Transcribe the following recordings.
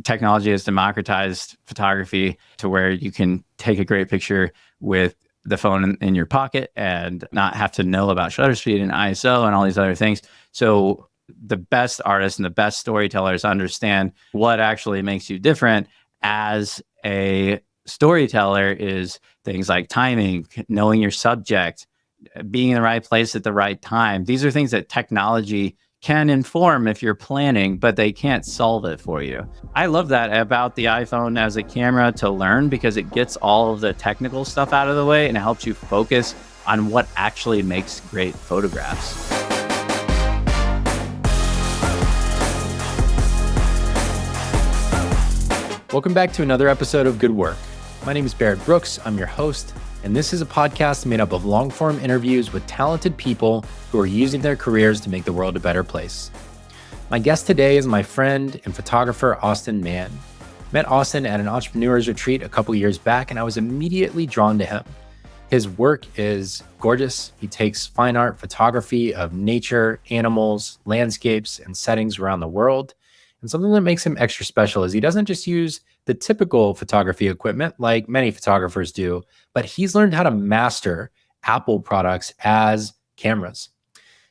technology has democratized photography to where you can take a great picture with the phone in your pocket and not have to know about shutter speed and ISO and all these other things. So the best artists and the best storytellers understand what actually makes you different as a storyteller is things like timing, knowing your subject, being in the right place at the right time. These are things that technology can inform if you're planning, but they can't solve it for you. I love that about the iPhone as a camera to learn because it gets all of the technical stuff out of the way and it helps you focus on what actually makes great photographs. Welcome back to another episode of Good Work. My name is Barrett Brooks. I'm your host, and this is a podcast made up of long-form interviews with talented people who are using their careers to make the world a better place. My guest today is my friend and photographer, Austin Mann. Met Austin at an entrepreneur's retreat a couple years back, and I was immediately drawn to him. His work is gorgeous. He takes fine art photography of nature, animals, landscapes, and settings around the world. And something that makes him extra special is he doesn't just use the typical photography equipment like many photographers do, but he's learned how to master Apple products as cameras.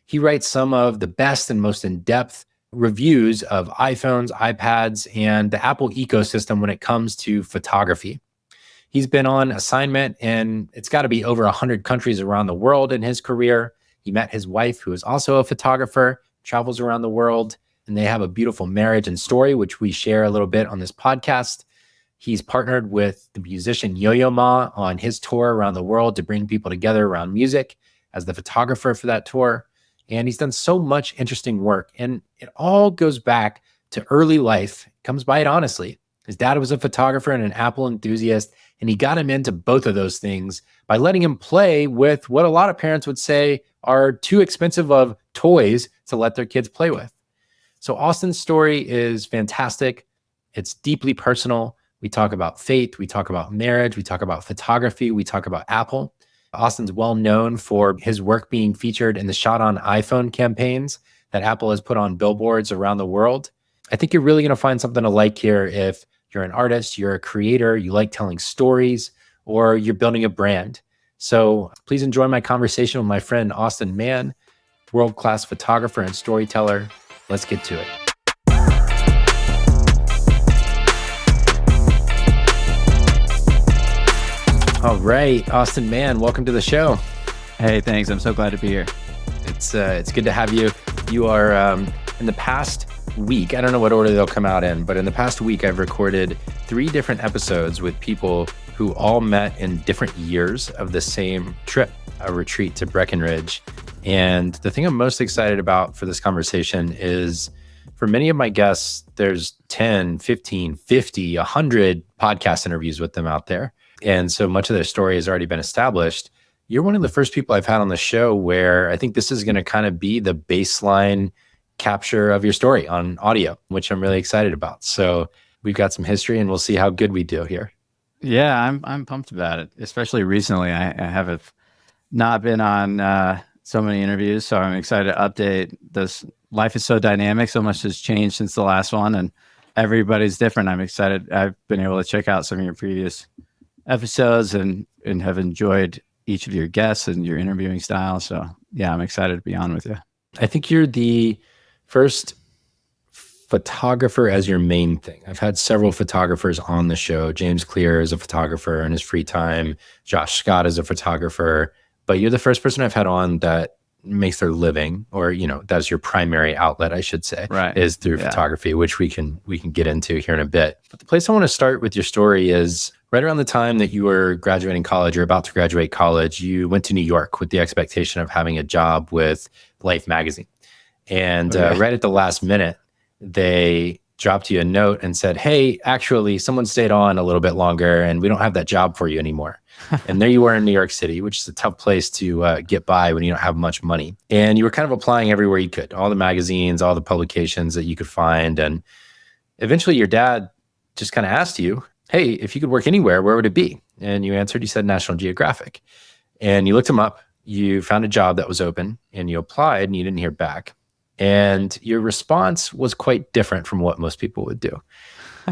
He writes some of the best and most in-depth reviews of iPhones, iPads, and the Apple ecosystem when it comes to photography. He's been on assignment in, it's got to be over 100 countries around the world in his career. He met his wife, who is also a photographer, travels around the world, and they have a beautiful marriage and story, which we share a little bit on this podcast. He's partnered with the musician Yo-Yo Ma on his tour around the world to bring people together around music as the photographer for that tour. And he's done so much interesting work. And it all goes back to early life. It comes by it honestly. His dad was a photographer and an Apple enthusiast, and he got him into both of those things by letting him play with what a lot of parents would say are too expensive of toys to let their kids play with. So Austin's story is fantastic. It's deeply personal. We talk about faith. We talk about marriage. We talk about photography. We talk about Apple. Austin's well known for his work being featured in the Shot on iPhone campaigns that Apple has put on billboards around the world. I think you're really going to find something to like here if you're an artist, you're a creator, you like telling stories, or you're building a brand. So please enjoy my conversation with my friend Austin Mann, world-class photographer and storyteller. Let's get to it. All right, Austin Mann, welcome to the show. Hey, thanks. I'm so glad to be here. It's good to have you. You are in the past week, I don't know what order they'll come out in, but in the past week, I've recorded 3 different episodes with people who all met in different years of the same trip, a retreat to Breckenridge. And the thing I'm most excited about for this conversation is for many of my guests, there's 10, 15, 50, 100 podcast interviews with them out there. And so much of their story has already been established. You're one of the first people I've had on the show where I think this is going to kind of be the baseline capture of your story on audio, which I'm really excited about. So we've got some history and we'll see how good we do here. Yeah, I'm pumped about it. Especially recently, I have not been on so many interviews, so I'm excited to update this. Life is so dynamic, so much has changed since the last one, and everybody's different. I'm excited. I've been able to check out some of your previous episodes and have enjoyed each of your guests and your interviewing style. So yeah, I'm excited to be on with you. I think you're the first photographer as your main thing. I've had several photographers on the show. James Clear is a photographer in his free time. Josh Scott is a photographer. But you're the first person I've had on that makes their living, or that's your primary outlet, I should say, right, is through photography, which we can get into here in a bit. But the place I want to start with your story is right around the time that you were graduating college or about to graduate college, you went to New York with the expectation of having a job with Life magazine. And right at the last minute, they dropped you a note and said, hey, actually, someone stayed on a little bit longer and we don't have that job for you anymore. And there you were in New York City, which is a tough place to get by when you don't have much money. And you were kind of applying everywhere you could, all the magazines, all the publications that you could find. And eventually your dad just kind of asked you, hey, if you could work anywhere, where would it be? And you answered, you said National Geographic. And you looked him up, you found a job that was open, and you applied and you didn't hear back. And your response was quite different from what most people would do.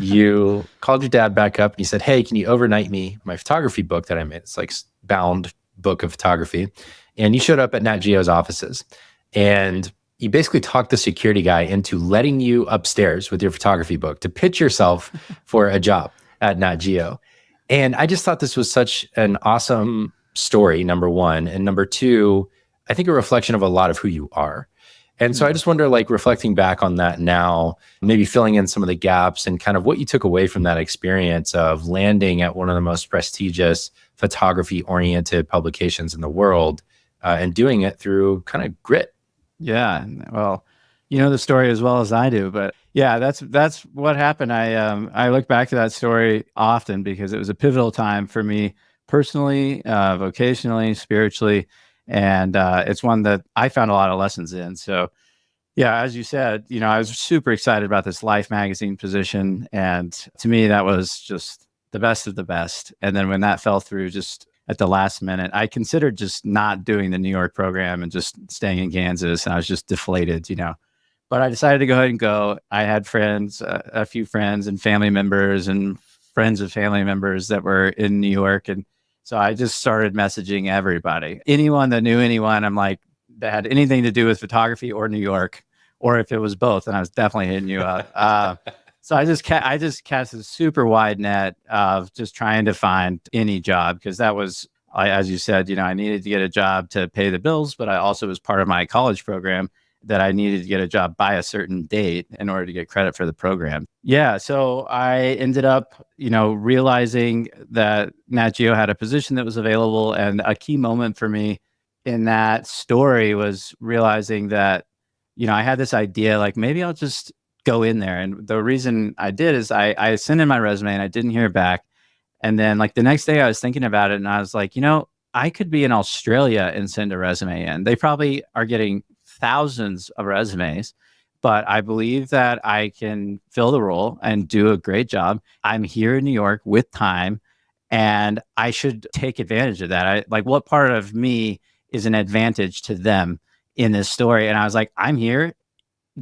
You called your dad back up and you said, hey, can you overnight me my photography book that I made? It's like bound book of photography. And you showed up at Nat Geo's offices and you basically talked the security guy into letting you upstairs with your photography book to pitch yourself for a job at Nat Geo. And I just thought this was such an awesome story, number one. And number two, I think a reflection of a lot of who you are. And so I just wonder, like, reflecting back on that now, maybe filling in some of the gaps and kind of what you took away from that experience of landing at one of the most prestigious photography oriented publications in the world, and doing it through kind of grit. Yeah. Well, you know the story as well as I do, but yeah, that's what happened. I look back to that story often because it was a pivotal time for me personally, vocationally, spiritually, and it's one that I found a lot of lessons in. So yeah, as you said, I was super excited about this Life magazine position, and to me that was just the best of the best. And then when that fell through, just at the last minute, I considered just not doing the New York program and just staying in Kansas, and I was just deflated. But I decided to go ahead and go. I had friends, a few friends and family members and friends of family members that were in New York. And so I just started messaging everybody. Anyone that knew anyone, I'm like, that had anything to do with photography or New York, or if it was both, then I was definitely hitting you up. So I just cast a super wide net of just trying to find any job, because that was, as you said, I needed to get a job to pay the bills, but I also was part of my college program that I needed to get a job by a certain date in order to get credit for the program. Yeah, so I ended up, realizing that Nat Geo had a position that was available, and a key moment for me in that story was realizing that, I had this idea, like maybe I'll just go in there. And the reason I did is I sent in my resume and I didn't hear back. And then like the next day I was thinking about it and I was like, I could be in Australia and send a resume in. They probably are getting thousands of resumes, but I believe that I can fill the role and do a great job. I'm here in New York with time, and I should take advantage of that. What part of me is an advantage to them in this story? And I was like, I'm here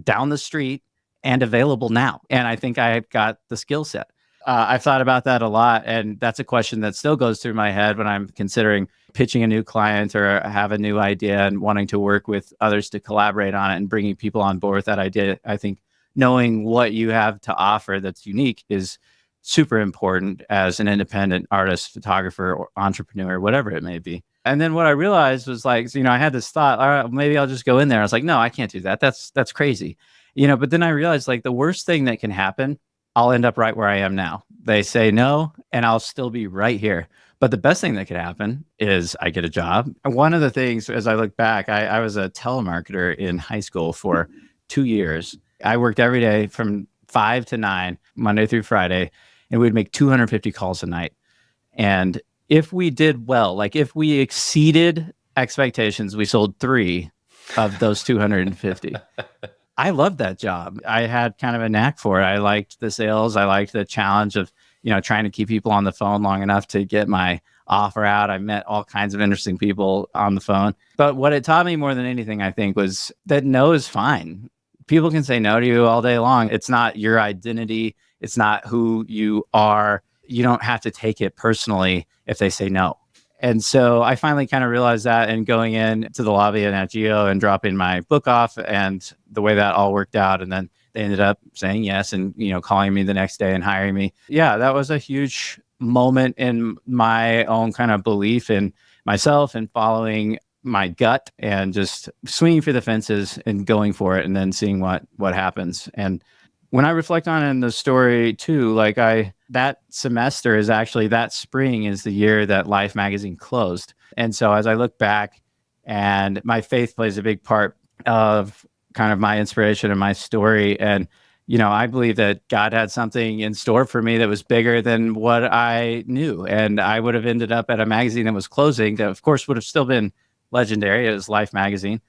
down the street and available now. And I think I've got the skill set. I've thought about that a lot. And that's a question that still goes through my head when I'm considering pitching a new client or have a new idea and wanting to work with others to collaborate on it and bringing people on board with that idea. I think knowing what you have to offer that's unique is super important as an independent artist, photographer, or entrepreneur, whatever it may be. And then what I realized was like, I had this thought, all right, maybe I'll just go in there. I was like, no, I can't do that. That's crazy. But then I realized like the worst thing that can happen, I'll end up right where I am now. They say no, and I'll still be right here. But the best thing that could happen is I get a job. And one of the things, as I look back, I was a telemarketer in high school for 2 years. I worked every day from 5 to 9, Monday through Friday, and we'd make 250 calls a night. And if we did well, like if we exceeded expectations, we sold 3 of those 250. I loved that job. I had kind of a knack for it. I liked the sales. I liked the challenge of, trying to keep people on the phone long enough to get my offer out. I met all kinds of interesting people on the phone. But what it taught me more than anything, I think, was that no is fine. People can say no to you all day long. It's not your identity. It's not who you are. You don't have to take it personally if they say no. And so I finally kind of realized that, and going in to the lobby at Nat Geo and dropping my book off, and the way that all worked out. And then they ended up saying yes and, calling me the next day and hiring me. Yeah, that was a huge moment in my own kind of belief in myself and following my gut and just swinging for the fences and going for it, and then seeing what happens. And when I reflect on it in the story too, like that semester is actually, that spring is the year that Life magazine closed. And so as I look back, and my faith plays a big part of kind of my inspiration and my story. And, I believe that God had something in store for me that was bigger than what I knew. And I would have ended up at a magazine that was closing, that of course would have still been legendary. It was Life magazine.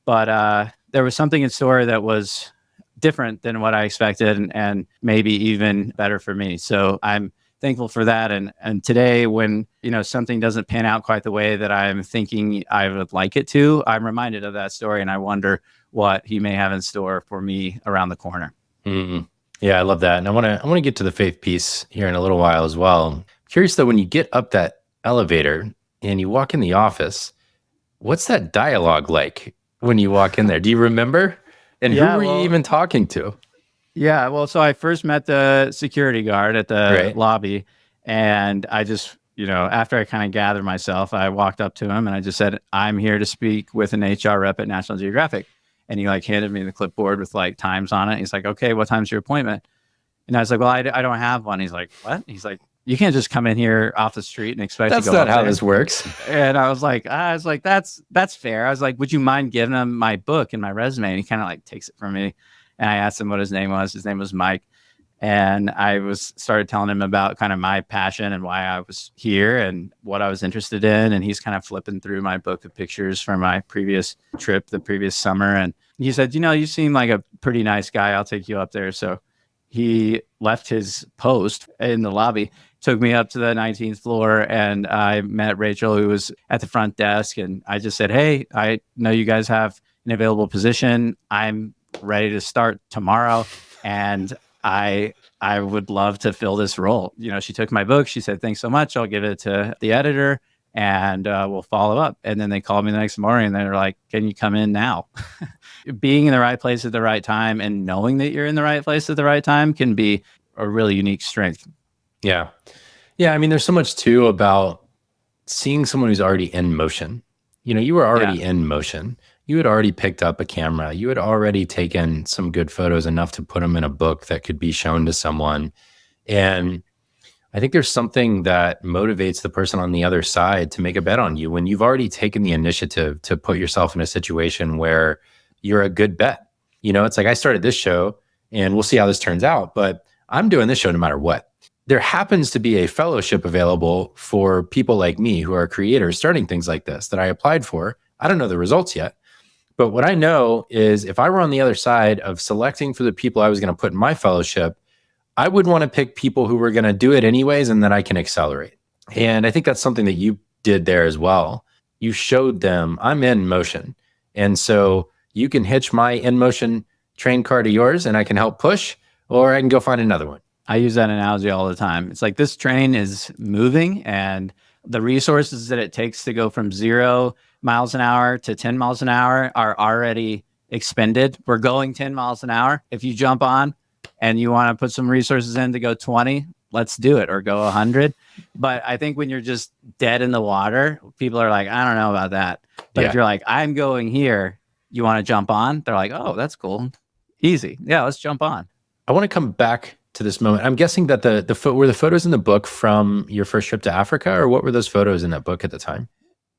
But there was something in store that was different than what I expected, and maybe even better for me. So I'm thankful for that. And today, when, something doesn't pan out quite the way that I'm thinking I would like it to, I'm reminded of that story, and I wonder what he may have in store for me around the corner. Mm. Yeah, I love that. And I want to get to the faith piece here in a little while as well. Curious though, when you get up that elevator and you walk in the office, what's that dialogue like when you walk in there? Do you remember? And who Yeah, were you well, even talking to? yeah, well, so I first met the security guard at the Right. lobby, and I just, after I kind of gathered myself, I walked up to him and I just said, "I'm here to speak with an HR rep at National Geographic." And he like handed me the clipboard with like times on it. He's like, "Okay, what time's your appointment?" And I was like, "Well, I don't have one." He's like, "What?" He's like, "You can't just come in here off the street and expect to That's go not up how there." this works. And I was like, that's fair. I was like, "Would you mind giving him my book and my resume?" And he kind of like takes it from me. And I asked him what his name was. His name was Mike. And I was started telling him about kind of my passion and why I was here and what I was interested in. And he's kind of flipping through my book of pictures from my previous trip the previous summer. And he said, "You seem like a pretty nice guy. I'll take you up there." So he left his post in the lobby, took me up to the 19th floor, and I met Rachel, who was at the front desk. And I just said, "Hey, I know you guys have an available position. I'm ready to start tomorrow. And I would love to fill this role." She took my book. She said, "Thanks so much. I'll give it to the editor and we'll follow up." And then they called me the next morning and they're like, "Can you come in now?" Being in the right place at the right time and knowing that you're in the right place at the right time can be a really unique strength. Yeah. Yeah. I mean, there's so much too about seeing someone who's already in motion. You were already Yeah. in motion. You had already picked up a camera. You had already taken some good photos, enough to put them in a book that could be shown to someone. And I think there's something that motivates the person on the other side to make a bet on you when you've already taken the initiative to put yourself in a situation where you're a good bet. It's like I started this show and we'll see how this turns out, but I'm doing this show no matter what. There happens to be a fellowship available for people like me who are creators starting things like this that I applied for. I don't know the results yet, but what I know is if I were on the other side of selecting for the people I was going to put in my fellowship, I would want to pick people who were going to do it anyways and that I can accelerate. And I think that's something that you did there as well. You showed them I'm in motion. And so you can hitch my in motion train car to yours and I can help push, or I can go find another one. I use that analogy all the time. It's like this train is moving and the resources that it takes to go from 0 miles an hour to 10 miles an hour are already expended. We're going 10 miles an hour. If you jump on and you want to put some resources in to go 20, let's do it, or go 100. But I think when you're just dead in the water, people are like, "I don't know about that." But if you're like, "I'm going here, you want to jump on?" They're like, "Oh, that's cool. Easy. Yeah, let's jump on." I want to come back to this moment. I'm guessing that were the photos in the book from your first trip to Africa, or what were those photos in that book at the time?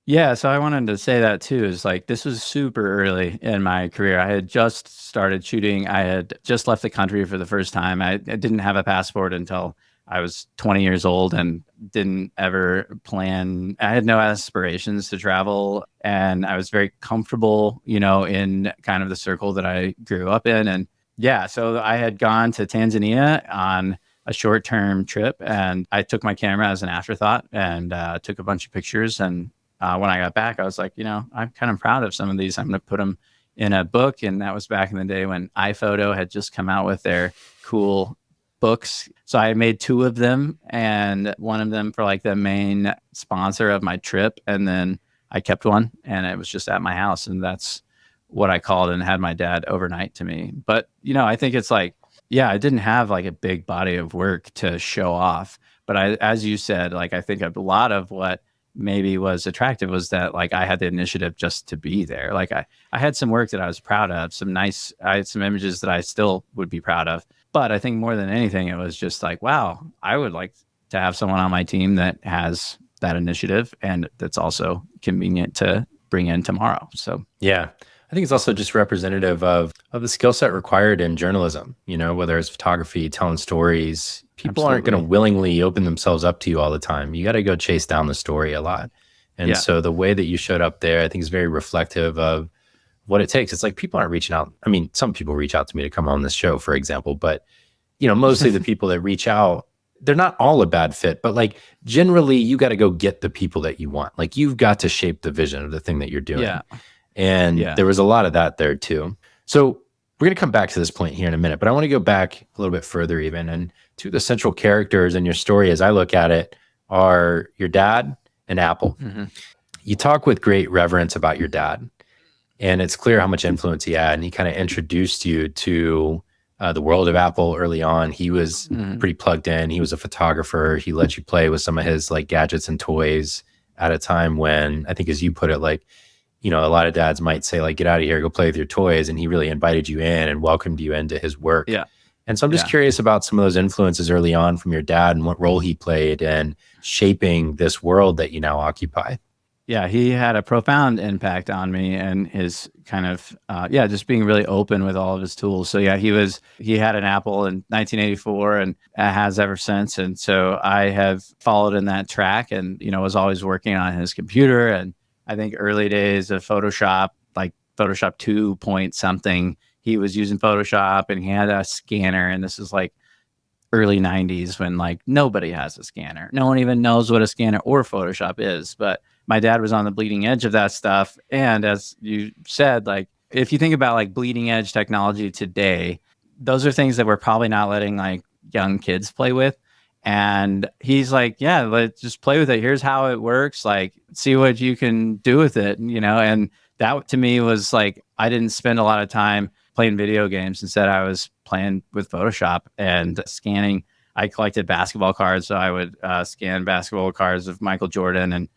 Yeah, so I wanted to say that too. Is like this was super early in my career. I had just started shooting. I had just left the country for the first time. I didn't have a passport until I was 20 years old and didn't ever plan. I had no aspirations to travel, and I was very comfortable, in kind of the circle that I grew up in. And yeah, so I had gone to Tanzania on a short-term trip, and I took my camera as an afterthought and took a bunch of pictures. And when I got back, I was like, I'm kind of proud of some of these. I'm going to put them in a book. And that was back in the day when iPhoto had just come out with their cool books. So I made 2 of them, and one of them for like the main sponsor of my trip. And then I kept one, and it was just at my house. And that's what I called and had my dad overnight to me. But, I think it's like, yeah, I didn't have like a big body of work to show off. But as you said, like, I think a lot of what maybe was attractive was that like I had the initiative just to be there. Like I had some work that I was proud of, I had some images that I still would be proud of. But I think more than anything, it was just like, wow, I would like to have someone on my team that has that initiative and that's also convenient to bring in tomorrow. So yeah, I think it's also just representative of the skill set required in journalism, whether it's photography, telling stories. People aren't going to willingly open themselves up to you all the time. You got to go chase down the story a lot. And so the way that you showed up there, I think is very reflective of what it takes. It's like people aren't reaching out. I mean, some people reach out to me to come on this show, for example, but mostly the people that reach out, they're not all a bad fit, but like generally you got to go get the people that you want. Like you've got to shape the vision of the thing that you're doing. Yeah. And there was a lot of that there too. So We're going to come back to this point here in a minute, but I want to go back a little bit further even. And two of the central characters in your story, as I look at it, are your dad and Apple. Mm-hmm. You talk with great reverence about your dad, and it's clear how much influence he had. And he kind of introduced you to the world of Apple early on. He was pretty plugged in. He was a photographer. He let you play with some of his like gadgets and toys at a time when, I think as you put it, like, a lot of dads might say like, get out of here, go play with your toys. And he really invited you in and welcomed you into his work. Yeah. And so I'm just curious about some of those influences early on from your dad and what role he played in shaping this world that you now occupy. Yeah, he had a profound impact on me, and his kind of, just being really open with all of his tools. So yeah, he had an Apple in 1984 and has ever since. And so I have followed in that track and, was always working on his computer. And I think early days of Photoshop, like Photoshop 2 point something, he was using Photoshop and he had a scanner. And this is like early 90s when like nobody has a scanner. No one even knows what a scanner or Photoshop is. But my dad was on the bleeding edge of that stuff. And as you said, like if you think about like bleeding edge technology today, those are things that we're probably not letting like young kids play with. And he's like, yeah, let's just play with it. Here's how it works. Like, see what you can do with it, and that to me was like, I didn't spend a lot of time playing video games. Instead, I was playing with Photoshop and scanning. I collected basketball cards. So I would scan basketball cards of Michael Jordan and,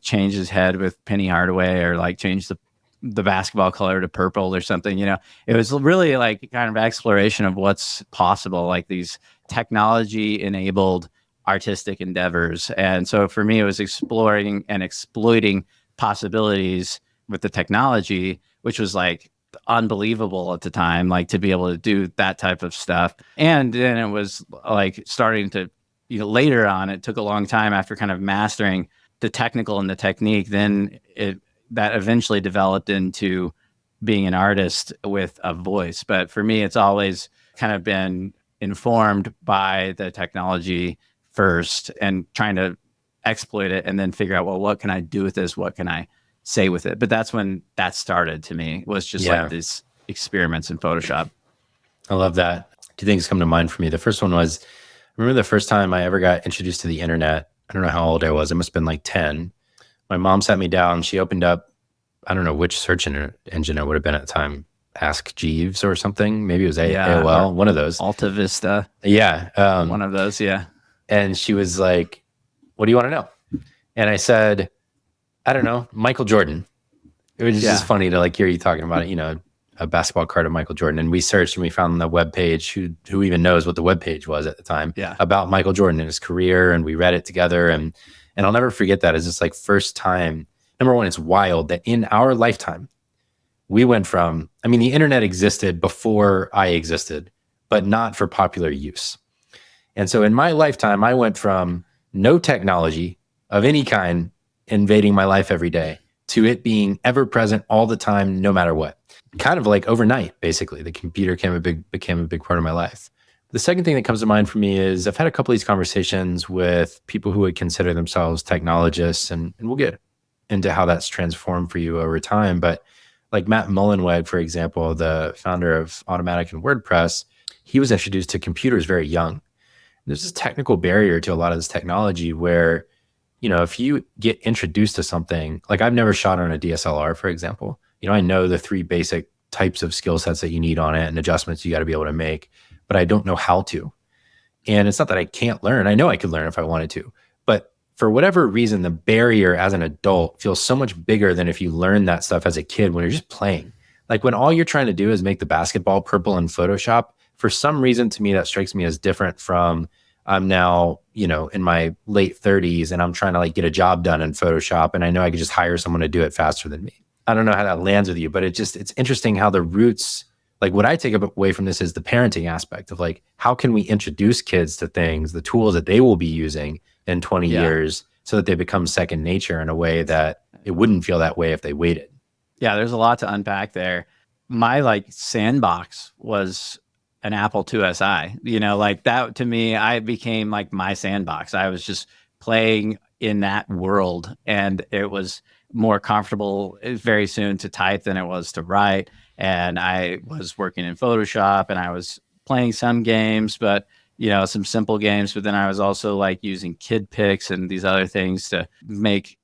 change his head with Penny Hardaway or like change the basketball color to purple or something. It was really like kind of exploration of what's possible, like these technology enabled artistic endeavors. And so for me, it was exploring and exploiting possibilities with the technology, which was like unbelievable at the time, like to be able to do that type of stuff. And then it was like starting to, later on, it took a long time after kind of mastering the technical and the technique, then that eventually developed into being an artist with a voice. But for me, it's always kind of been informed by the technology first and trying to exploit it and then figure out, well, what can I do with this? What can I say with it? But that's when that started to me, was just like these experiments in Photoshop. I love that. Two things come to mind for me. The first one was, I remember the first time I ever got introduced to the internet. I don't know how old I was. It must have been like 10. My mom sat me down. She opened up, I don't know which search engine it would have been at the time. Ask Jeeves or something. Maybe it was AOL, one of those. Alta Vista. Yeah. One of those, yeah. And she was like, what do you want to know? And I said, I don't know, Michael Jordan. It was just funny to like hear you talking about it, a basketball card of Michael Jordan. And we searched and we found the webpage, who even knows what the webpage was at the time, about Michael Jordan and his career. And we read it together. And I'll never forget that. It's just like first time. Number one, it's wild that in our lifetime, we went from, the internet existed before I existed, but not for popular use. And so in my lifetime, I went from no technology of any kind invading my life every day to it being ever present all the time, no matter what. Kind of like overnight, basically, the computer became a big part of my life. The second thing that comes to mind for me is I've had a couple of these conversations with people who would consider themselves technologists, and we'll get into how that's transformed for you over time. But like Matt Mullenweg, for example, the founder of Automatic and WordPress, he was introduced to computers very young. There's this technical barrier to a lot of this technology where, if you get introduced to something, like I've never shot on a DSLR, for example, I know the 3 basic types of skill sets that you need on it and adjustments you got to be able to make, but I don't know how to. And it's not that I can't learn. I know I could learn if I wanted to, but for whatever reason, the barrier as an adult feels so much bigger than if you learn that stuff as a kid when you're just playing. Like when all you're trying to do is make the basketball purple in Photoshop, for some reason to me, that strikes me as different from I'm now, in my late 30s and I'm trying to like get a job done in Photoshop and I know I could just hire someone to do it faster than me. I don't know how that lands with you, but it's interesting how the roots, like what I take away from this is the parenting aspect of like, how can we introduce kids to things, the tools that they will be using in 20 years so that they become second nature in a way that it wouldn't feel that way if they waited. Yeah, there's a lot to unpack there. My like sandbox was an Apple IIsi, like that to me, I became like my sandbox. I was just playing in that world and it was more comfortable very soon to type than it was to write. And I was working in Photoshop and I was playing some games, but some simple games. But then I was also like using kid pics and these other things to make,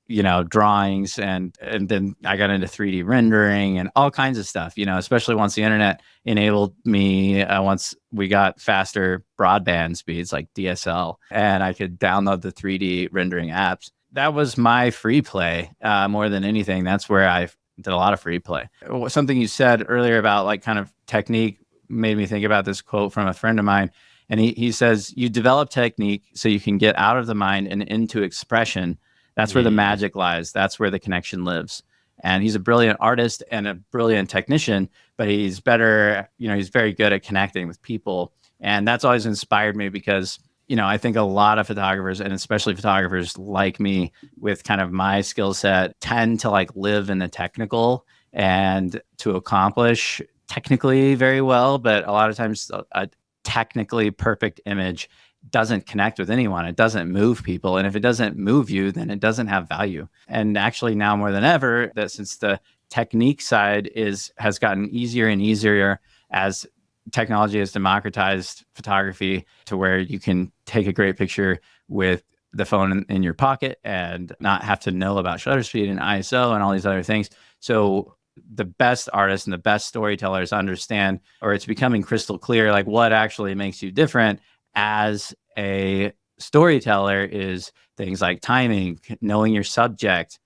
drawings. And then I got into 3D rendering and all kinds of stuff, especially once the internet enabled me, once we got faster broadband speeds like DSL, and I could download the 3D rendering apps. That was my free play more than anything. That's where I did a lot of free play. Something you said earlier about like kind of technique made me think about this quote from a friend of mine. And he says, you develop technique so you can get out of the mind and into expression. That's where the magic lies. That's where the connection lives. And he's a brilliant artist and a brilliant technician, but he's better, he's very good at connecting with people. And that's always inspired me because I think a lot of photographers, and especially photographers like me with kind of my skill set, tend to like live in the technical and to accomplish technically very well. But a lot of times a technically perfect image doesn't connect with anyone. It doesn't move people. And if it doesn't move you, then it doesn't have value. And actually now more than ever, that since the technique side has gotten easier and easier as technology has democratized photography to where you can take a great picture with the phone in your pocket and not have to know about shutter speed and ISO and all these other things. So the best artists and the best storytellers understand, or it's becoming crystal clear, like what actually makes you different as a storyteller is things like timing, knowing your subject,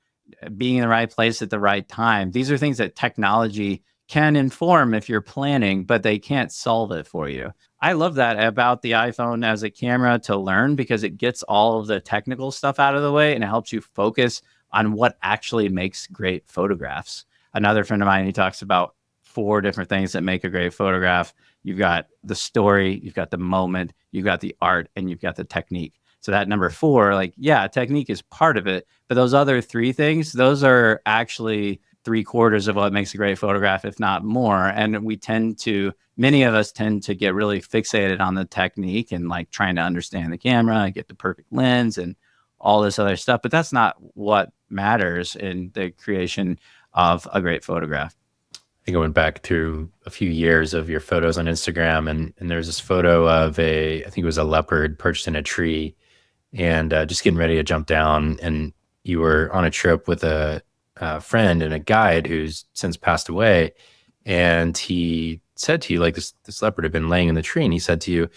being in the right place at the right time. These are things that technology can inform if you're planning, but they can't solve it for you. I love that about the iPhone as a camera to learn because it gets all of the technical stuff out of the way and it helps you focus on what actually makes great photographs. Another friend of mine, he talks about 4 different things that make a great photograph. You've got the story, you've got the moment, you've got the art, and you've got the technique. So that number 4, like, yeah, technique is part of it, but those other 3 things, those are actually 3/4 of what makes a great photograph, if not more. And many of us tend to get really fixated on the technique and like trying to understand the camera, get the perfect lens and all this other stuff. But that's not what matters in the creation of a great photograph. I think I went back through a few years of your photos on Instagram, and there's this photo of I think it was a leopard perched in a tree and just getting ready to jump down. And you were on a trip with a friend and a guide who's since passed away. And he said to you, like this leopard had been laying in the tree, and he said to you,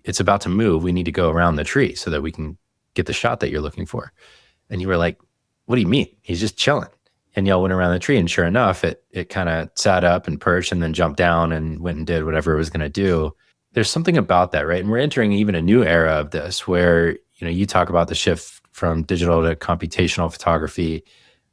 it's about to move. We need to go around the tree so that we can get the shot that you're looking for. And you were like, what do you mean? He's just chilling. And y'all went around the tree, and sure enough, it kind of sat up and perched and then jumped down and went and did whatever it was going to do. There's something about that, right? And we're entering even a new era of this where, you talk about the shift from digital to computational photography.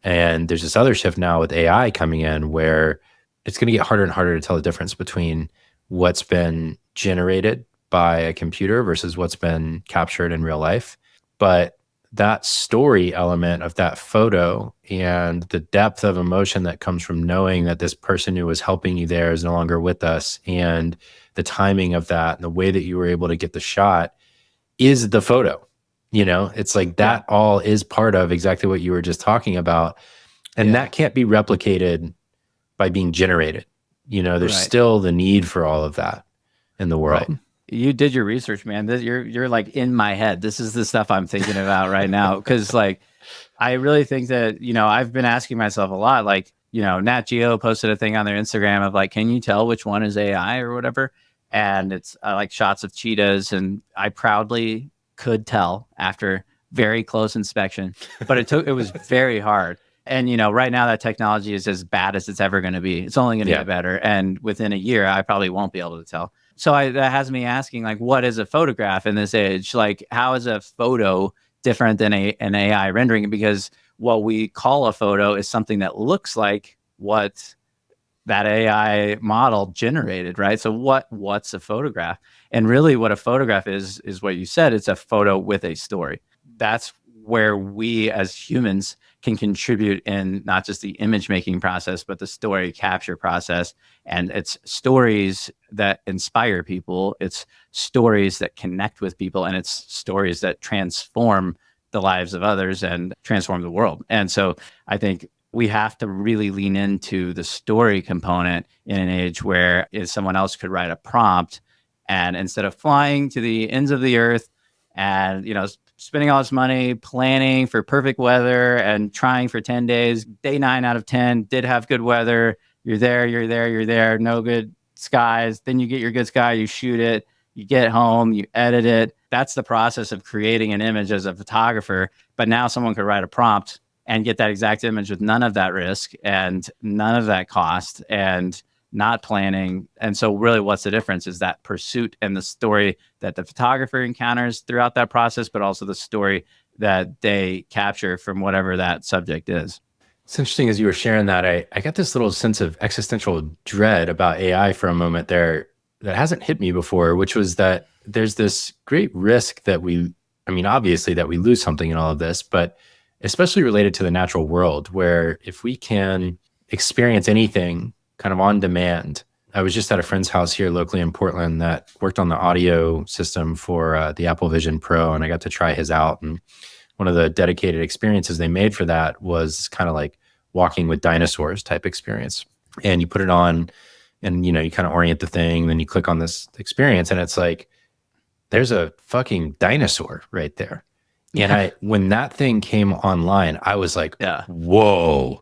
And there's this other shift now with AI coming in where it's going to get harder and harder to tell the difference between what's been generated by a computer versus what's been captured in real life. But that story element of that photo and the depth of emotion that comes from knowing that this person who was helping you there is no longer with us, and the timing of that and the way that you were able to get the shot is the photo. It's like that all is part of exactly what you were just talking about. And that can't be replicated by being generated. There's still the need for all of that in the world. Right. You did your research, man. You're like in my head. This is the stuff I'm thinking about right now. Because like, I really think that, I've been asking myself a lot, like, Nat Geo posted a thing on their Instagram of like, can you tell which one is AI or whatever? And it's like shots of cheetahs. And I proudly could tell after very close inspection, but it was very hard. And, right now that technology is as bad as it's ever going to be. It's only going to get better. And within a year, I probably won't be able to tell. So that has me asking, like, what is a photograph in this age? Like, how is a photo different than an AI rendering? Because what we call a photo is something that looks like what that AI model generated, right? So what's a photograph? And really what a photograph is what you said. It's a photo with a story. That's where we as humans can contribute in not just the image making process, but the story capture process. And it's stories that inspire people. It's stories that connect with people, and it's stories that transform the lives of others and transform the world. And so I think we have to really lean into the story component in an age where if someone else could write a prompt, and instead of flying to the ends of the earth and, spending all this money planning for perfect weather and trying for 10 days, day 9 out of 10 did have good weather. You're there, no good skies. Then you get your good sky, you shoot it, you get home, you edit it. That's the process of creating an image as a photographer. But now someone could write a prompt and get that exact image with none of that risk and none of that cost and not planning. And so really what's the difference is that pursuit and the story that the photographer encounters throughout that process, but also the story that they capture from whatever that subject is. It's interesting as you were sharing that, I got this little sense of existential dread about AI for a moment there that hasn't hit me before, which was that there's this great risk that obviously that we lose something in all of this, but especially related to the natural world, where if we can experience anything kind of on demand. I was just at a friend's house here locally in Portland that worked on the audio system for the Apple Vision Pro, and I got to try his out. And one of the dedicated experiences they made for that was kind of like walking with dinosaurs type experience. And you put it on and, you kind of orient the thing, then you click on this experience and it's like, there's a fucking dinosaur right there. Yeah. And when that thing came online, I was like, whoa,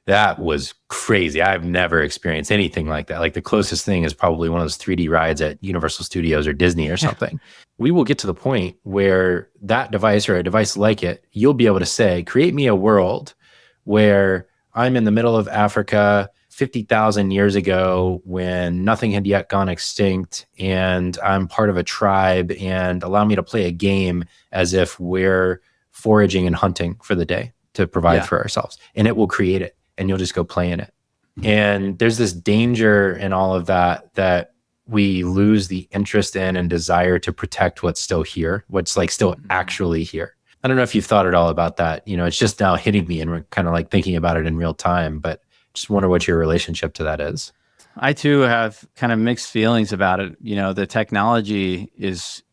that was crazy. I've never experienced anything like that. Like the closest thing is probably one of those 3D rides at Universal Studios or Disney or something. We will get to the point where that device or a device like it, you'll be able to say, create me a world where I'm in the middle of Africa 50,000 years ago when nothing had yet gone extinct, and I'm part of a tribe, and allow me to play a game as if we're foraging and hunting for the day to provide for ourselves. And it will create it. And you'll just go play in it. And there's this danger in all of that we lose the interest in and desire to protect what's still here, what's like still actually here. I don't know if you've thought at all about that. It's just now hitting me and we're kind of like thinking about it in real time, but just wonder what your relationship to that is. I too have kind of mixed feelings about it. The technology is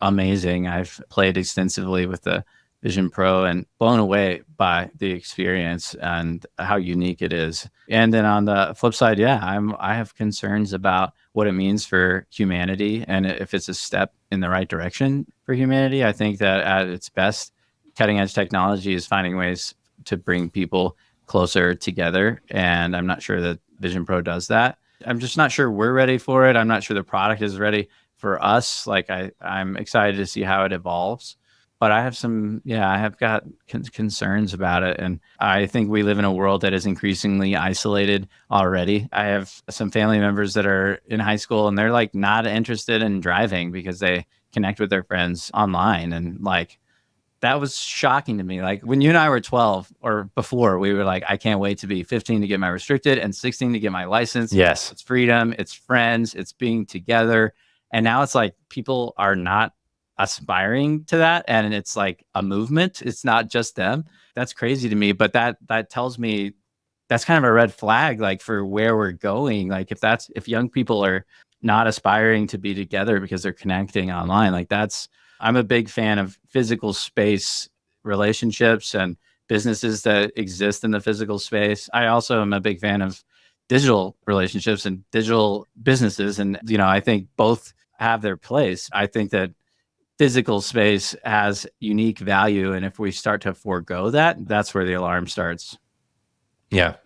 amazing. I've played extensively with the Vision Pro and blown away by the experience and how unique it is. And then on the flip side, I have concerns about what it means for humanity and if it's a step in the right direction for humanity. I think that at its best, cutting edge technology is finding ways to bring people closer together. And I'm not sure that Vision Pro does that. I'm just not sure we're ready for it. I'm not sure the product is ready for us. Like I'm excited to see how it evolves. But I have got concerns about it. And I think we live in a world that is increasingly isolated already. I have some family members that are in high school and they're like not interested in driving because they connect with their friends online. And like, that was shocking to me. Like when you and I were 12 or before, we were like, I can't wait to be 15 to get my restricted and 16 to get my license. Yes. It's freedom, it's friends, it's being together. And now it's like people are not aspiring to that, and it's like a movement. It's not just them. That's crazy to me, but that tells me that's kind of a red flag, like for where we're going. Like if young people are not aspiring to be together because they're connecting online, like I'm a big fan of physical space relationships and businesses that exist in the physical space. I also am a big fan of digital relationships and digital businesses, and I think both have their place. I think that physical space has unique value. And if we start to forego that, that's where the alarm starts. Yeah,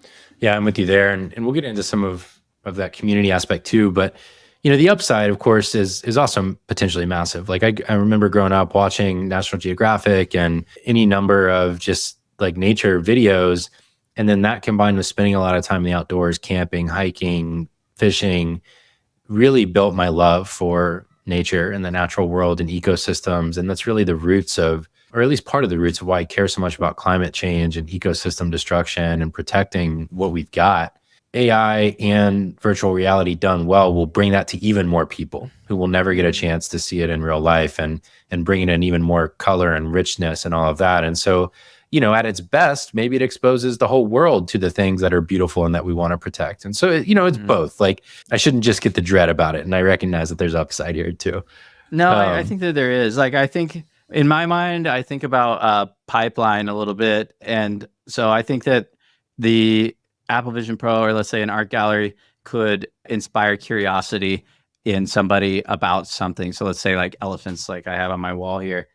I'm with you there. And we'll get into some of that community aspect too. But, the upside, of course, is also potentially massive. Like I remember growing up watching National Geographic and any number of just like nature videos. And then that combined with spending a lot of time in the outdoors, camping, hiking, fishing, really built my love for nature and the natural world and ecosystems. And that's really the roots of, or at least part of the roots of why I care so much about climate change and ecosystem destruction and protecting what we've got. AI and virtual reality done well will bring that to even more people who will never get a chance to see it in real life and bring in even more color and richness and all of that. And so, at its best, maybe it exposes the whole world to the things that are beautiful and that we want to protect. And so, it's both. Like, I shouldn't just get the dread about it. And I recognize that there's upside here too. No, I think that there is. Like, I think In my mind, I think about pipeline a little bit. And so I think that the Apple Vision Pro, or let's say an art gallery, could inspire curiosity in somebody about something. So let's say like elephants, like I have on my wall here.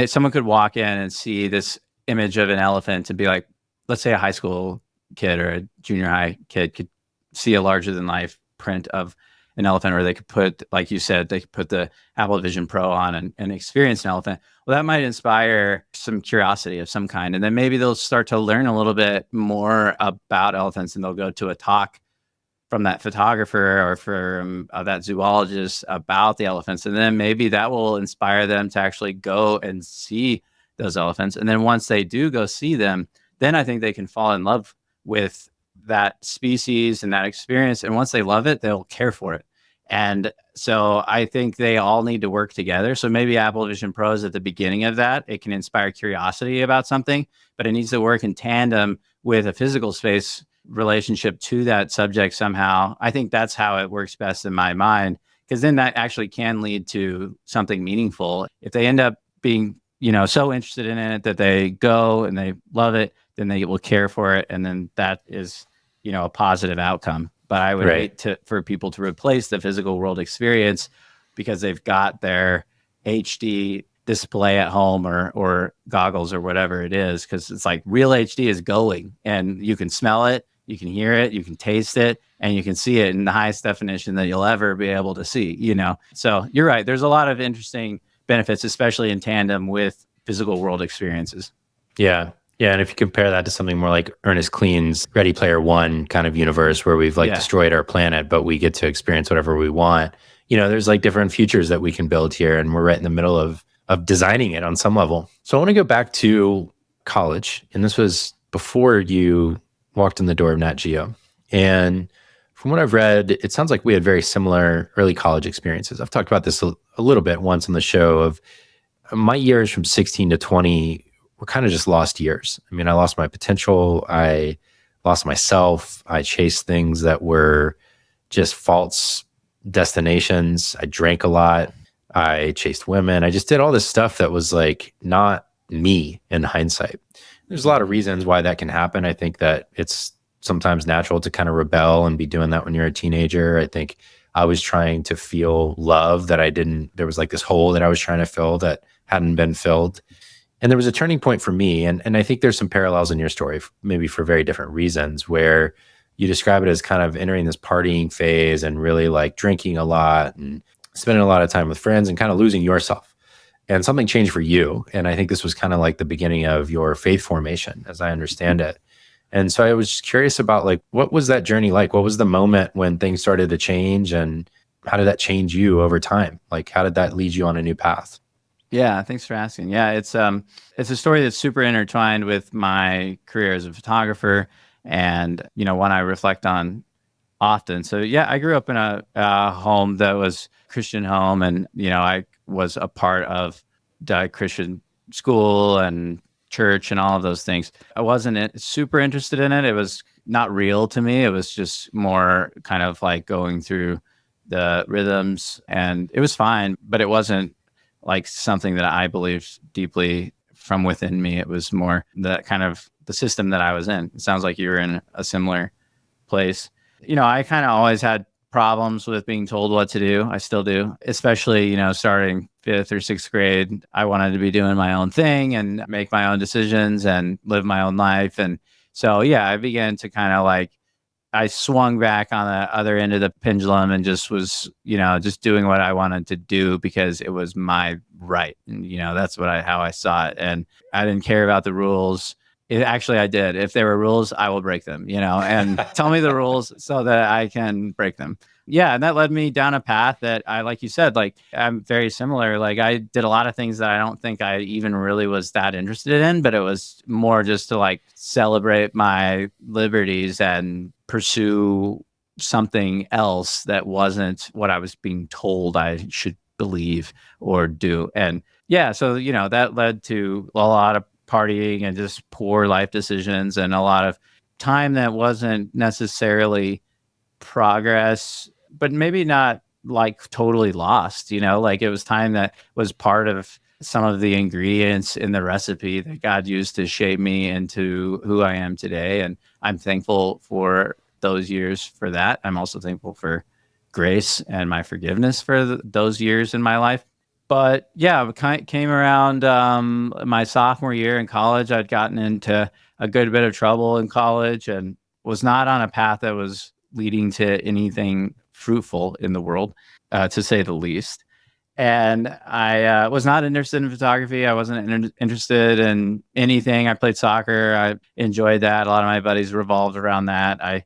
Someone could walk in and see this image of an elephant and be like, let's say a high school kid or a junior high kid could see a larger than life print of an elephant, or they could put, like you said, they could put the Apple Vision Pro on and experience an elephant. Well, that might inspire some curiosity of some kind. And then maybe they'll start to learn a little bit more about elephants, and they'll go to a talk from that photographer or from that zoologist about the elephants. And then maybe that will inspire them to actually go and see those elephants. And then once they do go see them, then I think they can fall in love with that species and that experience. And once they love it, they'll care for it. And so I think they all need to work together. So maybe Apple Vision Pro is at the beginning of that. It can inspire curiosity about something, but it needs to work in tandem with a physical space relationship to that subject somehow. I think that's how it works best in my mind, because then that actually can lead to something meaningful. If they end up being, so interested in it that they go and they love it, then they will care for it. And then that is, a positive outcome. But I would hate for people to replace the physical world experience because they've got their HD display at home or goggles or whatever it is. Because it's like real HD is going, and you can smell it, you can hear it, you can taste it, and you can see it in the highest definition that you'll ever be able to see, So you're right. There's a lot of interesting benefits, especially in tandem with physical world experiences. Yeah. Yeah. And if you compare that to something more like Ernest Clean's Ready Player One kind of universe where we've destroyed our planet, but we get to experience whatever we want, there's like different futures that we can build here. And we're right in the middle of designing it on some level. So I want to go back to college. And this was before you walked in the door of Nat Geo. And from what I've read, it sounds like we had very similar early college experiences. I've talked about this a little bit once on the show of my years from 16 to 20 were kind of just lost years. I mean, I lost my potential. I lost myself. I chased things that were just false destinations. I drank a lot. I chased women. I just did all this stuff that was like not me in hindsight. There's a lot of reasons why that can happen. I think that it's sometimes natural to kind of rebel and be doing that when you're a teenager. I think I was trying to feel love that I didn't, there was like this hole that I was trying to fill that hadn't been filled. And there was a turning point for me. And I think there's some parallels in your story, maybe for very different reasons, where you describe it as kind of entering this partying phase and really like drinking a lot and spending a lot of time with friends and kind of losing yourself. And something changed for you. And I think this was kind of like the beginning of your faith formation, as I understand it. And so I was just curious about like, what was that journey like? What was the moment when things started to change, and how did that change you over time? Like, how did that lead you on a new path? Yeah, thanks for asking. Yeah, it's a story that's super intertwined with my career as a photographer, and one I reflect on often. So yeah, I grew up in a home that was Christian home, and I was a part of the Christian school and church and all of those things. I wasn't super interested in it. It was not real to me. It was just more kind of like going through the rhythms, and it was fine, but it wasn't like something that I believed deeply from within me. It was more the kind of the system that I was in. It sounds like you were in a similar place. I kind of always had problems with being told what to do. I still do, especially, starting 5th or 6th grade. I wanted to be doing my own thing and make my own decisions and live my own life. And so, yeah, I began to kind of like, I swung back on the other end of the pendulum and just was, just doing what I wanted to do because it was my right. And, that's how I saw it. And I didn't care about the rules. Actually, I did. If there were rules, I will break them, and tell me the rules so that I can break them. Yeah. And that led me down a path that like you said, like I'm very similar. Like I did a lot of things that I don't think I even really was that interested in, but it was more just to like celebrate my liberties and pursue something else that wasn't what I was being told I should believe or do. And yeah, so, that led to a lot of partying and just poor life decisions and a lot of time that wasn't necessarily progress, but maybe not like totally lost, like it was time that was part of some of the ingredients in the recipe that God used to shape me into who I am today. And I'm thankful for those years for that. I'm also thankful for grace and my forgiveness for those years in my life. But yeah, it came around my sophomore year in college. I'd gotten into a good bit of trouble in college and was not on a path that was leading to anything fruitful in the world, to say the least. And I was not interested in photography. I wasn't interested in anything. I played soccer. I enjoyed that. A lot of my buddies revolved around that. I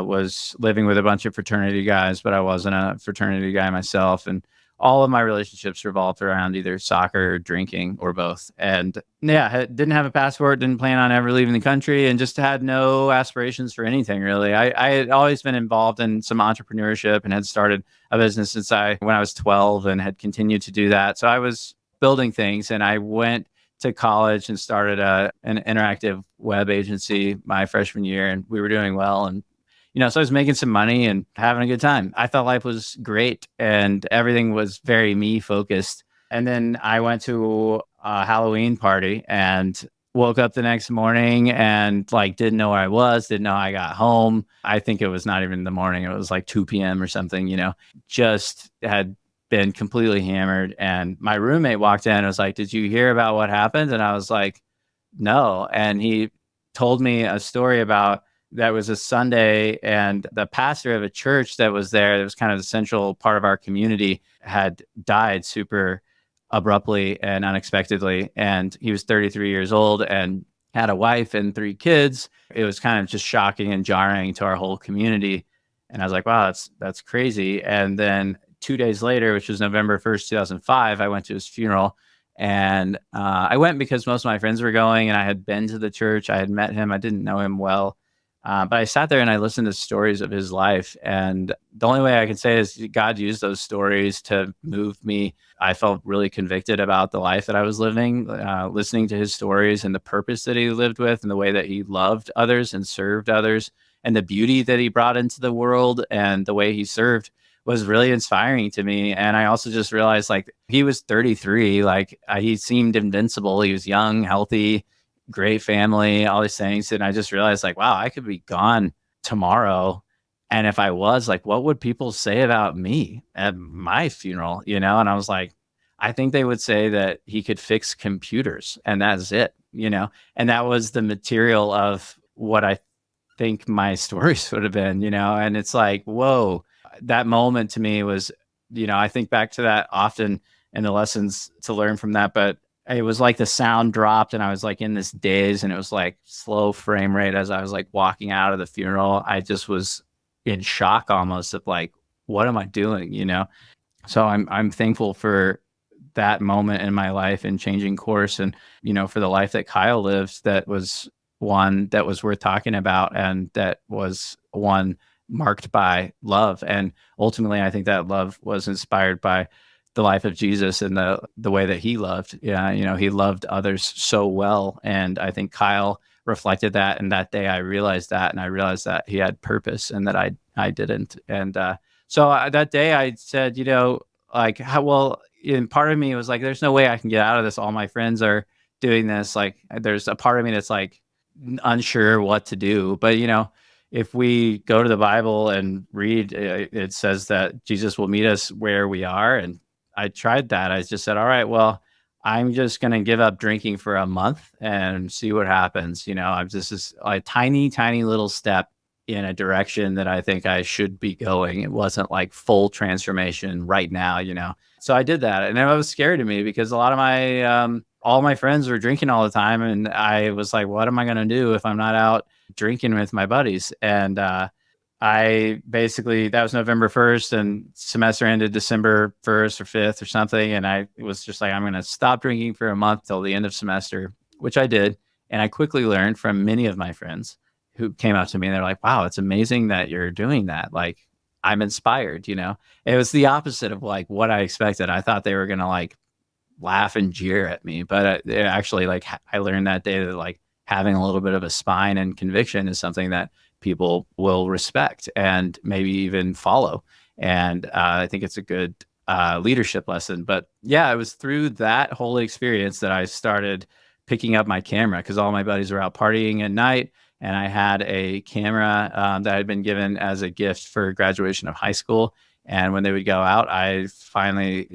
was living with a bunch of fraternity guys, but I wasn't a fraternity guy myself. And all of my relationships revolved around either soccer or drinking or both. And yeah, didn't have a passport, didn't plan on ever leaving the country, and just had no aspirations for anything really. I had always been involved in some entrepreneurship and had started a business when I was 12 and had continued to do that. So I was building things, and I went to college and started an interactive web agency my freshman year, and we were doing well. And so I was making some money and having a good time. I thought life was great and everything was very me focused. And then I went to a Halloween party and woke up the next morning and like didn't know where I was, didn't know how I got home. I think it was not even the morning. It was like 2 p.m. or something, just had been completely hammered. And my roommate walked in and was like, "Did you hear about what happened?" And I was like, "No." And he told me a story about that was a Sunday, and the pastor of a church that was there, that was kind of the central part of our community, had died super abruptly and unexpectedly. And he was 33 years old and had a wife and 3 kids. It was kind of just shocking and jarring to our whole community. And I was like, wow, that's crazy. And then 2 days later, which was November 1st, 2005, I went to his funeral. And I went because most of my friends were going, and I had been to the church. I had met him. I didn't know him well. But I sat there and I listened to stories of his life. And the only way I can say is God used those stories to move me. I felt really convicted about the life that I was living, listening to his stories and the purpose that he lived with and the way that he loved others and served others and the beauty that he brought into the world and the way he served was really inspiring to me. And I also just realized like he was 33, like he seemed invincible. He was young, healthy, great family, all these things. And I just realized like, wow, I could be gone tomorrow. And if I was, like, what would people say about me at my funeral? And I was like, I think they would say that he could fix computers and that's it, and that was the material of what I think my stories would have been, and it's like, whoa, that moment to me was, I think back to that often and the lessons to learn from that. But it was like the sound dropped and I was like in this daze, and it was like slow frame rate as I was like walking out of the funeral. I just was in shock almost of like, what am I doing? So I'm thankful for that moment in my life and changing course, and for the life that Kyle lived, that was one that was worth talking about, and that was one marked by love. And ultimately I think that love was inspired by the life of Jesus and the way that he loved. Yeah, he loved others so well. And I think Kyle reflected that. And that day I realized that, and I realized that he had purpose and that I didn't. And so that day I said, like, how well, and part of me was like, there's no way I can get out of this. All my friends are doing this. Like, there's a part of me that's like unsure what to do. But, if we go to the Bible and read, it says that Jesus will meet us where we are. And I tried that. I just said, all right, well, I'm just going to give up drinking for a month and see what happens. I'm just a tiny, tiny little step in a direction that I think I should be going. It wasn't like full transformation right now. So I did that. And it was scary to me because a lot of all my friends were drinking all the time. And I was like, what am I going to do if I'm not out drinking with my buddies? And I basically, that was November 1st and semester ended December 1st or 5th or something. And I was just like, I'm going to stop drinking for a month till the end of semester, which I did. And I quickly learned from many of my friends who came up to me and they're like, wow, it's amazing that you're doing that. Like, I'm inspired, It was the opposite of like what I expected. I thought they were going to like laugh and jeer at me, but it actually, like, I learned that day that like having a little bit of a spine and conviction is something that people will respect and maybe even follow. And I think it's a good leadership lesson. But yeah, it was through that whole experience that I started picking up my camera, because all my buddies were out partying at night. And I had a camera that had been given as a gift for graduation of high school. And when they would go out, I finally,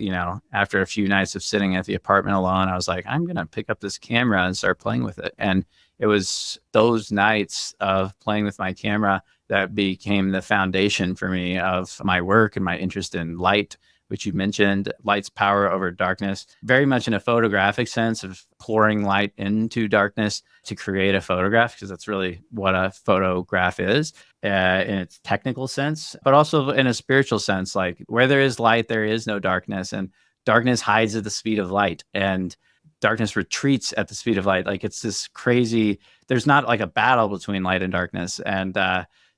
after a few nights of sitting at the apartment alone, I was like, I'm going to pick up this camera and start playing with it. And it was those nights of playing with my camera that became the foundation for me of my work and my interest in light, which you mentioned, light's power over darkness, very much in a photographic sense of pouring light into darkness to create a photograph, because that's really what a photograph is in its technical sense, but also in a spiritual sense. Like, where there is light, there is no darkness, and darkness hides at the speed of light, and darkness retreats at the speed of light. Like, it's this crazy, there's not like a battle between light and darkness. And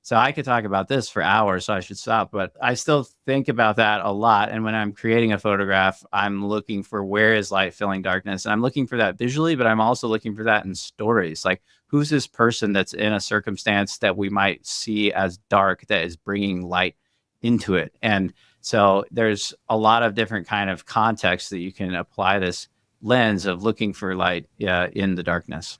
so I could talk about this for hours, so I should stop. But I still think about that a lot. And when I'm creating a photograph, I'm looking for where is light filling darkness. And I'm looking for that visually, but I'm also looking for that in stories. Like, who's this person that's in a circumstance that we might see as dark that is bringing light into it? And so there's a lot of different kind of contexts that you can apply this lens of looking for light in the darkness.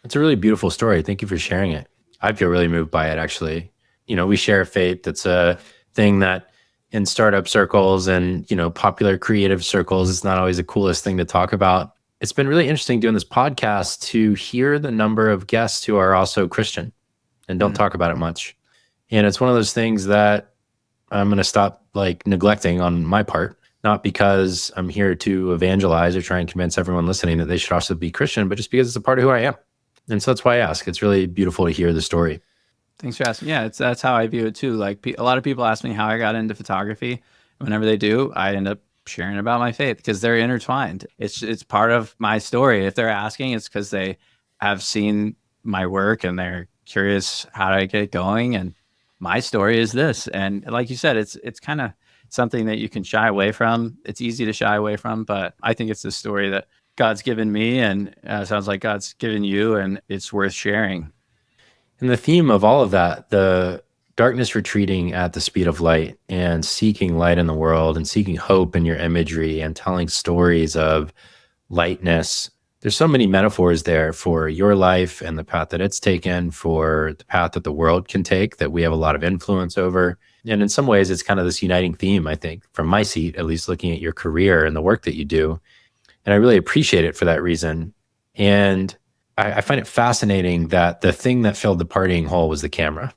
It's a really beautiful story. Thank you for sharing it. I feel really moved by it, actually. We share a faith. That's a thing that in startup circles and, popular creative circles, it's not always the coolest thing to talk about. It's been really interesting doing this podcast to hear the number of guests who are also Christian and don't talk about it much. And it's one of those things that I'm going to stop neglecting on my part, not because I'm here to evangelize or try and convince everyone listening that they should also be Christian, but just because it's a part of who I am. And so that's why I ask. It's really beautiful to hear the story. Thanks for asking. Yeah, that's how I view it too. Like, a lot of people ask me how I got into photography. Whenever they do, I end up sharing about my faith, because they're intertwined. It's part of my story. If they're asking, it's because they have seen my work and they're curious how do I get going. And my story is this. And like you said, it's kind of something that you can shy away from. It's easy to shy away from, but I think it's the story that God's given me, and sounds like God's given you, and it's worth sharing. And the theme of all of that, the darkness retreating at the speed of light and seeking light in the world and seeking hope in your imagery and telling stories of lightness. There's so many metaphors there for your life and the path that it's taken, for the path that the world can take, that we have a lot of influence over. And in some ways, it's kind of this uniting theme, I think, from my seat, at least looking at your career and the work that you do. And I really appreciate it for that reason. And I find it fascinating that the thing that filled the partying hole was the camera.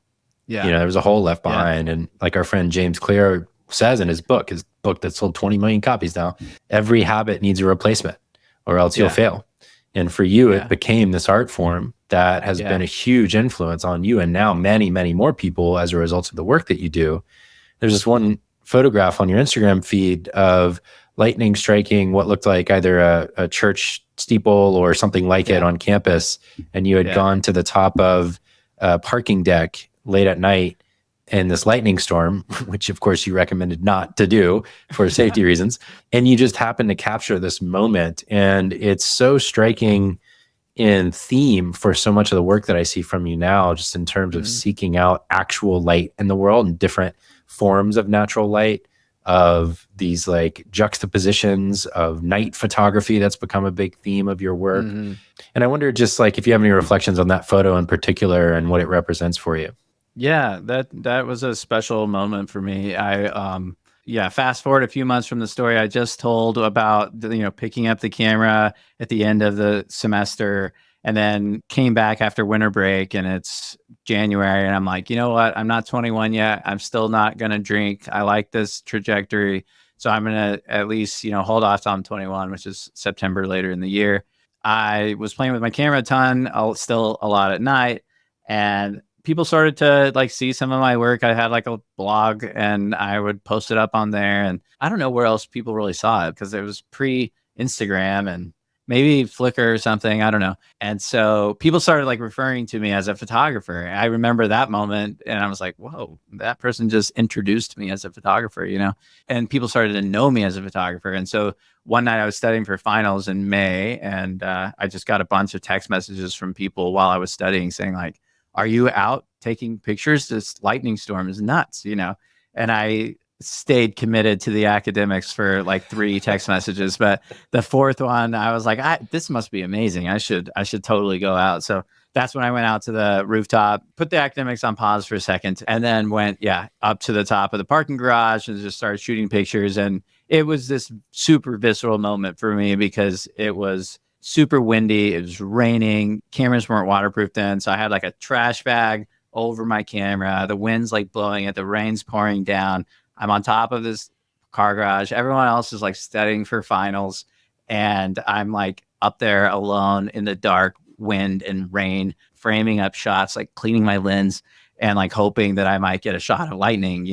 Yeah. There was a hole left behind. Yeah. And like our friend James Clear says in his book that sold 20 million copies now, every habit needs a replacement or else you'll fail. And for you, it became this art form that has been a huge influence on you. And now many, many more people as a result of the work that you do. There's this one photograph on your Instagram feed of lightning striking what looked like either a church steeple or something like it on campus. And you had gone to the top of a parking deck late at night in this lightning storm, which of course you recommended not to do for safety reasons. And you just happened to capture this moment. And it's so striking in theme for so much of the work that I see from you now, just in terms of seeking out actual light in the world and different forms of natural light, of these juxtapositions of night photography that's become a big theme of your work. And I wonder just if you have any reflections on that photo in particular and what it represents for you. Yeah, that was a special moment for me. Fast forward a few months from the story I just told about, picking up the camera at the end of the semester, and then came back after winter break, and it's January, and I'm like, you know what? I'm not 21 yet. I'm still not going to drink. I like this trajectory. So I'm going to at least, hold off till I'm 21, which is September later in the year. I was playing with my camera a ton, still a lot at night, and people started to see some of my work. I had a blog, and I would post it up on there, and I don't know where else people really saw it, because it was pre-Instagram and maybe Flickr or something. I don't know. And so people started referring to me as a photographer. I remember that moment, and I was like, whoa, that person just introduced me as a photographer, and people started to know me as a photographer. And so one night I was studying for finals in May, and I just got a bunch of text messages from people while I was studying saying are you out taking pictures? This lightning storm is nuts, And I stayed committed to the academics for like 3 text messages, but the 4th one, I was like, this must be amazing. I should totally go out. So that's when I went out to the rooftop, put the academics on pause for a second, and then went, up to the top of the parking garage and just started shooting pictures. And it was this super visceral moment for me because it was super windy. It was raining. Cameras weren't waterproof then. So I had like a trash bag over my camera. The wind's like blowing it. The rain's pouring down. I'm on top of this car garage. Everyone else is like studying for finals. And I'm like up there alone in the dark, wind and rain, framing up shots, like cleaning my lens and like hoping that I might get a shot of lightning,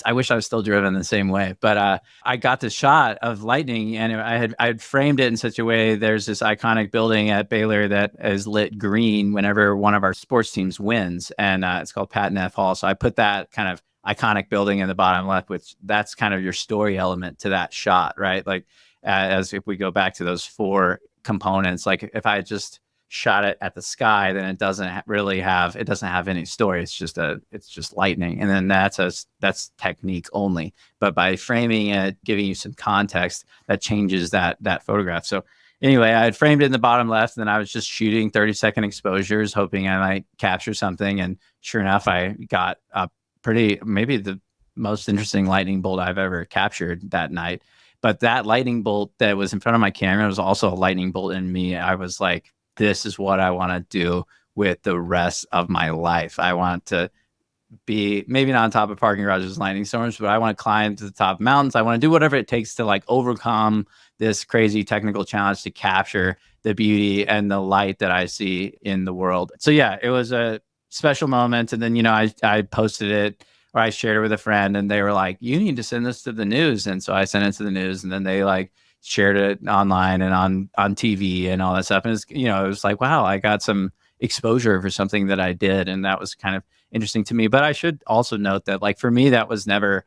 I wish I was still driven the same way, but I got the shot of lightning, and I had framed it in such a way. There's this iconic building at Baylor that is lit green whenever one of our sports teams wins, and it's called Patton F. Hall. So I put that kind of iconic building in the bottom left, which that's kind of your story element to that shot, right? Like as if we go back to those 4 components, like if I just shot it at the sky, then it doesn't have any story. It's just lightning. And then that's technique only. But by framing it, giving you some context, that changes that photograph. So anyway, I had framed it in the bottom left, and then I was just shooting 30-second exposures, hoping I might capture something. And sure enough, I got maybe the most interesting lightning bolt I've ever captured that night. But that lightning bolt that was in front of my camera was also a lightning bolt in me. I was like, this is what I want to do with the rest of my life. I want to be maybe not on top of parking garages, lightning storms, but I want to climb to the top of mountains. I want to do whatever it takes to like overcome this crazy technical challenge to capture the beauty and the light that I see in the world. So yeah, it was a special moment. And then, I posted it, or I shared it with a friend, and they were like, you need to send this to the news. And so I sent it to the news, and then they like shared it online and on TV and all that stuff. And it's, it was like, wow, I got some exposure for something that I did. And that was kind of interesting to me. But I should also note that like, for me, that was never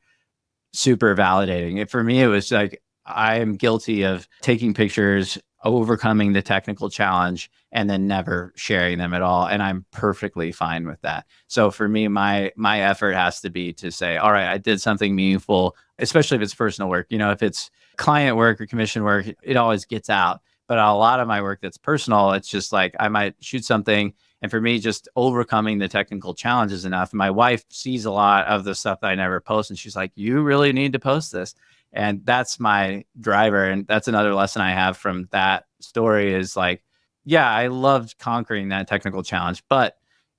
super validating. For me, it was like, I am guilty of taking pictures, overcoming the technical challenge, and then never sharing them at all. And I'm perfectly fine with that. So for me, my effort has to be to say, all right, I did something meaningful, especially if it's personal work. If it's client work or commission work, it always gets out. But a lot of my work that's personal, it's just like I might shoot something. And for me, just overcoming the technical challenge is enough. My wife sees a lot of the stuff that I never post, and she's like, you really need to post this. And that's my driver. And that's another lesson I have from that story is like, yeah, I loved conquering that technical challenge, but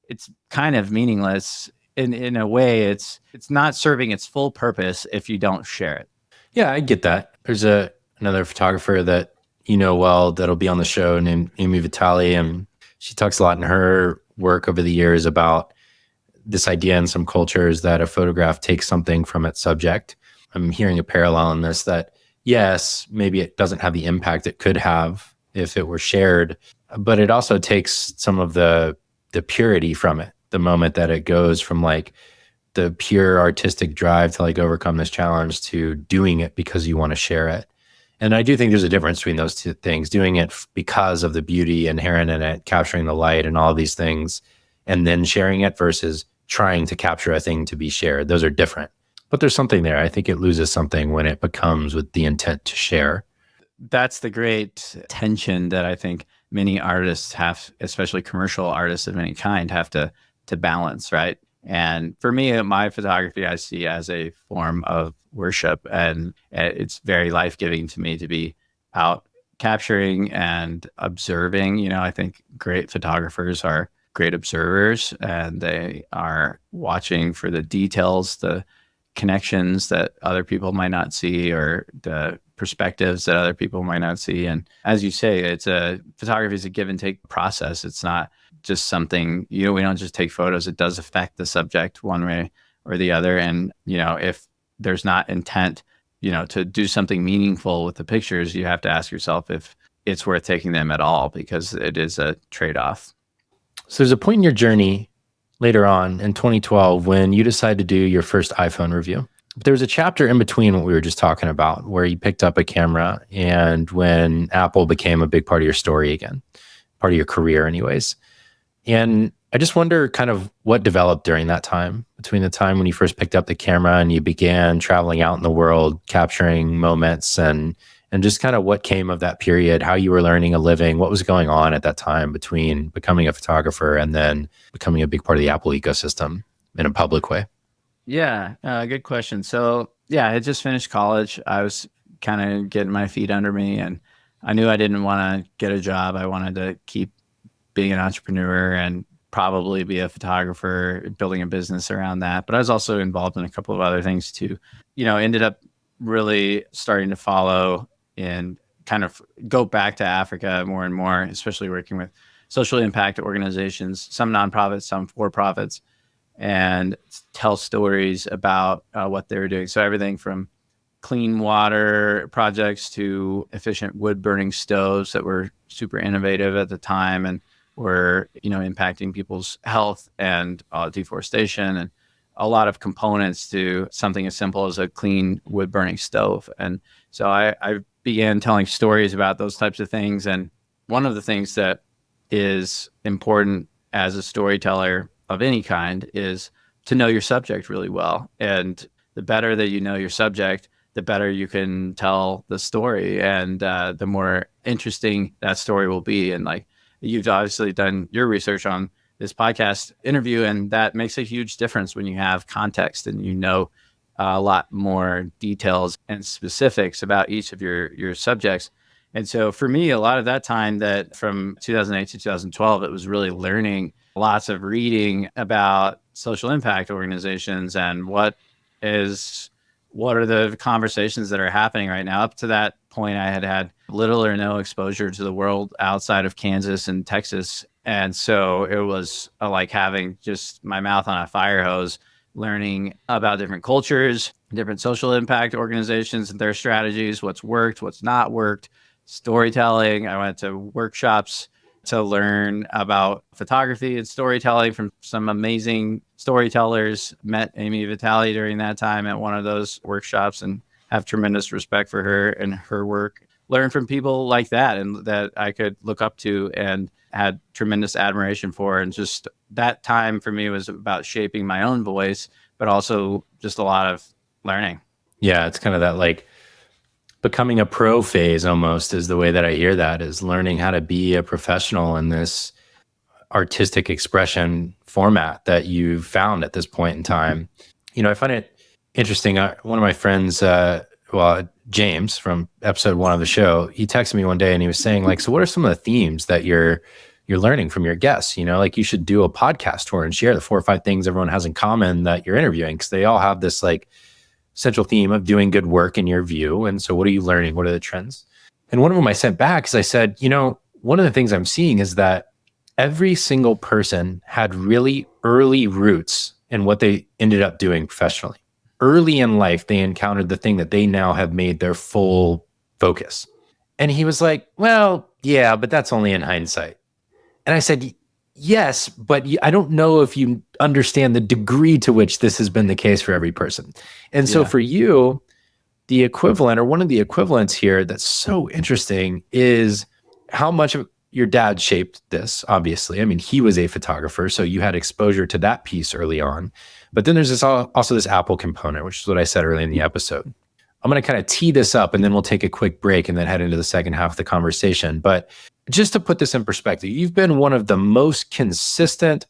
it's kind of meaningless in a way. It's not serving its full purpose if you don't share it. Yeah, I get that. There's another photographer that well that'll be on the show named Amy Vitale, and she talks a lot in her work over the years about this idea in some cultures that a photograph takes something from its subject. I'm hearing a parallel in this that, yes, maybe it doesn't have the impact it could have if it were shared, but it also takes some of the purity from it, the moment that it goes from like the pure artistic drive to like overcome this challenge to doing it because you want to share it. And I do think there's a difference between those two things, doing it because of the beauty inherent in it, capturing the light and all of these things, and then sharing it versus trying to capture a thing to be shared. Those are different. But there's something there. I think it loses something when it becomes with the intent to share. That's the great tension that I think many artists have, especially commercial artists of any kind, have to balance, right? And for me, my photography, I see as a form of worship, and it's very life-giving to me to be out capturing and observing. I think great photographers are great observers, and they are watching for the details, the connections that other people might not see, or the perspectives that other people might not see. And as you say, photography is a give and take process. It's not just something, we don't just take photos. It does affect the subject one way or the other. And, if there's not intent, to do something meaningful with the pictures, you have to ask yourself if it's worth taking them at all, because it is a trade-off. So there's a point in your journey later on in 2012 when you decided to do your first iPhone review. But there was a chapter in between what we were just talking about where you picked up a camera, and when Apple became a big part of your story again, part of your career anyways. And I just wonder kind of what developed during that time, between the time when you first picked up the camera and you began traveling out in the world, capturing moments, and just kind of what came of that period, how you were learning a living, what was going on at that time between becoming a photographer and then becoming a big part of the Apple ecosystem in a public way. Yeah, good question. So yeah, I had just finished college. I was kind of getting my feet under me, and I knew I didn't want to get a job. I wanted to keep being an entrepreneur and probably be a photographer, building a business around that. But I was also involved in a couple of other things too. Ended up really starting to follow and kind of go back to Africa more and more, especially working with social impact organizations, some nonprofits, some for-profits, and tell stories about what they were doing. So everything from clean water projects to efficient wood burning stoves that were super innovative at the time and were impacting people's health and deforestation, and a lot of components to something as simple as a clean wood burning stove. And so I began telling stories about those types of things. And one of the things that is important as a storyteller of any kind is to know your subject really well. And the better that you know your subject, the better you can tell the story, and the more interesting that story will be. And like, you've obviously done your research on this podcast interview, and that makes a huge difference when you have context and a lot more details and specifics about each of your subjects. And so for me, a lot of that time, that from 2008 to 2012, it was really learning, lots of reading about social impact organizations and what are the conversations that are happening right now. Up to that point, I had little or no exposure to the world outside of Kansas and Texas. And so it was like having just my mouth on a fire hose, learning about different cultures, different social impact organizations and their strategies, what's worked, what's not worked, storytelling. I went to workshops to learn about photography and storytelling from some amazing storytellers. Met Amy Vitale during that time at one of those workshops and have tremendous respect for her and her work. Learn from people like that and that I could look up to and had tremendous admiration for. And just that time for me was about shaping my own voice, but also just a lot of learning. Yeah, it's kind of that like becoming a pro phase almost is the way that I hear that, is learning how to be a professional in this artistic expression format that you've found at this point in time. I find it interesting. One of my friends, James from episode 1 of the show, he texted me one day and he was saying like, so what are some of the themes that you're learning from your guests? Like you should do a podcast tour and share the 4 or 5 things everyone has in common that you're interviewing, because they all have this like central theme of doing good work in your view. And so what are you learning? What are the trends? And one of them I sent back is I said, one of the things I'm seeing is that every single person had really early roots in what they ended up doing professionally. Early in life, they encountered the thing that they now have made their full focus. And he was like, well, yeah, but that's only in hindsight. And I said, yes, but I don't know if you understand the degree to which this has been the case for every person. And so for you, the equivalent, or one of the equivalents here that's so interesting, is how much of your dad shaped this, obviously. I mean, he was a photographer, so you had exposure to that piece early on. But then there's also this Apple component, which is what I said early in the episode. I'm going to kind of tee this up, and then we'll take a quick break and then head into the second half of the conversation. But just to put this in perspective, you've been one of the most consistent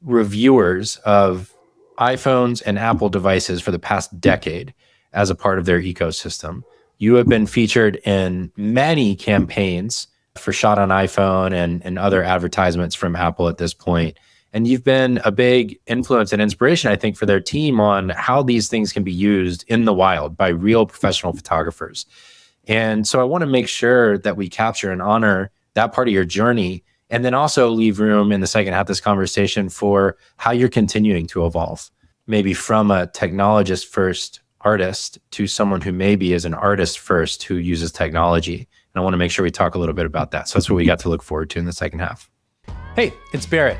reviewers of iPhones and Apple devices for the past decade as a part of their ecosystem. You have been featured in many campaigns for Shot on iPhone and other advertisements from Apple at this point. And you've been a big influence and inspiration, I think, for their team on how these things can be used in the wild by real professional photographers. And so I want to make sure that we capture and honor that part of your journey, and then also leave room in the second half of this conversation for how you're continuing to evolve, maybe from a technologist first artist to someone who maybe is an artist first who uses technology. And I want to make sure we talk a little bit about that. So that's what we got to look forward to in the second half. Hey, it's Barrett.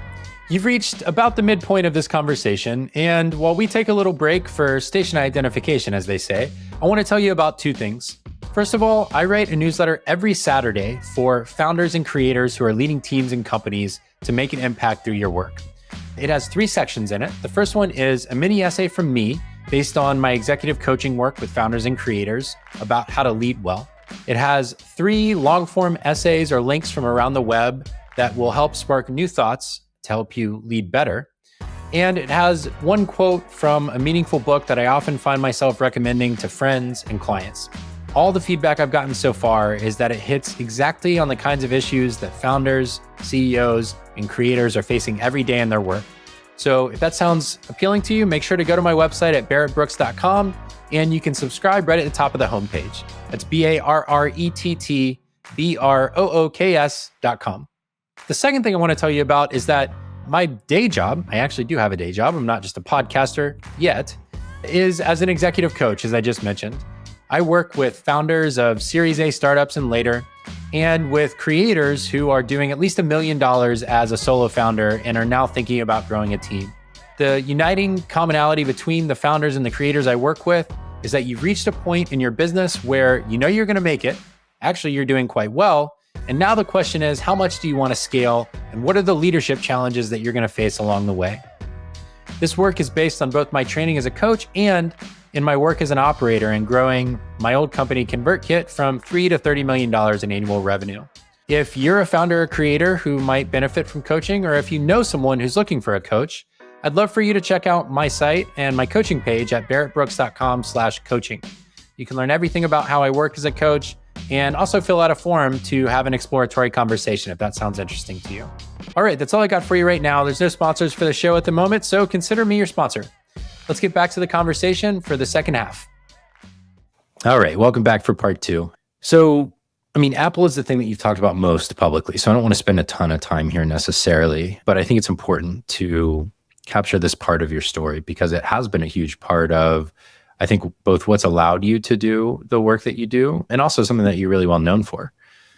You've reached about the midpoint of this conversation, and while we take a little break for station identification, as they say, I want to tell you about 2 things. First of all, I write a newsletter every Saturday for founders and creators who are leading teams and companies to make an impact through your work. It has 3 sections in it. The first one is a mini essay from me based on my executive coaching work with founders and creators about how to lead well. It has 3 long-form essays or links from around the web that will help spark new thoughts to help you lead better. And it has 1 quote from a meaningful book that I often find myself recommending to friends and clients. All the feedback I've gotten so far is that it hits exactly on the kinds of issues that founders, CEOs, and creators are facing every day in their work. So if that sounds appealing to you, make sure to go to my website at barrettbrooks.com and you can subscribe right at the top of the homepage. That's BARRETTBROOKS.com. The second thing I want to tell you about is that my day job, I actually do have a day job, I'm not just a podcaster yet, is as an executive coach, as I just mentioned. I work with founders of Series A startups and later, and with creators who are doing at least $1 million as a solo founder and are now thinking about growing a team. The uniting commonality between the founders and the creators I work with is that you've reached a point in your business where you know you're going to make it. Actually, you're doing quite well. And now the question is, how much do you want to scale? And what are the leadership challenges that you're going to face along the way? This work is based on both my training as a coach and in my work as an operator and growing my old company ConvertKit from $3 to $30 million in annual revenue. If you're a founder or creator who might benefit from coaching, or if you know someone who's looking for a coach, I'd love for you to check out my site and my coaching page at barrettbrooks.com/coaching. You can learn everything about how I work as a coach and also fill out a form to have an exploratory conversation if that sounds interesting to you. All right, that's all I got for you right now. There's no sponsors for the show at the moment, so consider me your sponsor. Let's get back to the conversation for the second half. All right, welcome back for part 2. So, Apple is the thing that you've talked about most publicly, so I don't want to spend a ton of time here necessarily, but I think it's important to capture this part of your story because it has been a huge part of, I think, both what's allowed you to do the work that you do and also something that you're really well known for.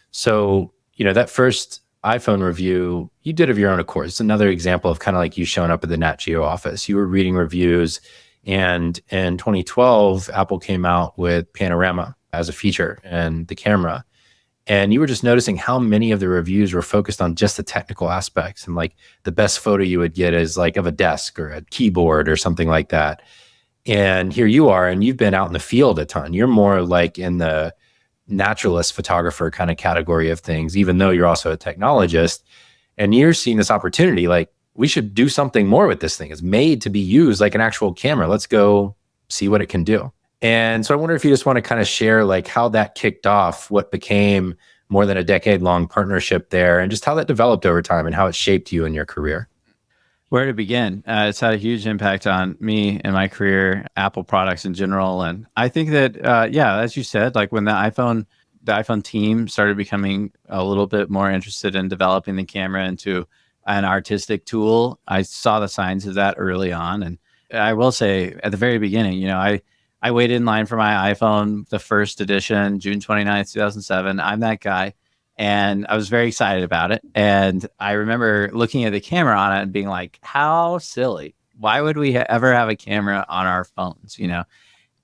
So, that first iPhone review you did of your own accord. It's another example of kind of like you showing up at the Nat Geo office. You were reading reviews, and in 2012, Apple came out with Panorama as a feature and the camera. And you were just noticing how many of the reviews were focused on just the technical aspects. And like the best photo you would get is like of a desk or a keyboard or something like that. And here you are, and you've been out in the field a ton. You're more like in the naturalist photographer kind of category of things, even though you're also a technologist. And you're seeing this opportunity, like, we should do something more with this thing. It's made to be used like an actual camera. Let's go see what it can do. And so I wonder if you just want to kind of share like how that kicked off, what became more than a decade-long partnership there, and just how that developed over time and how it shaped you in your career. Where to begin? It's had a huge impact on me and my career, Apple products in general. And I think that, as you said, like when the iPhone team started becoming a little bit more interested in developing the camera into an artistic tool, I saw the signs of that early on. And I will say at the very beginning, I waited in line for my iPhone, the first edition, June 29th, 2007. I'm that guy. And I was very excited about it. And I remember looking at the camera on it and being like, how silly. Why would we ever have a camera on our phones,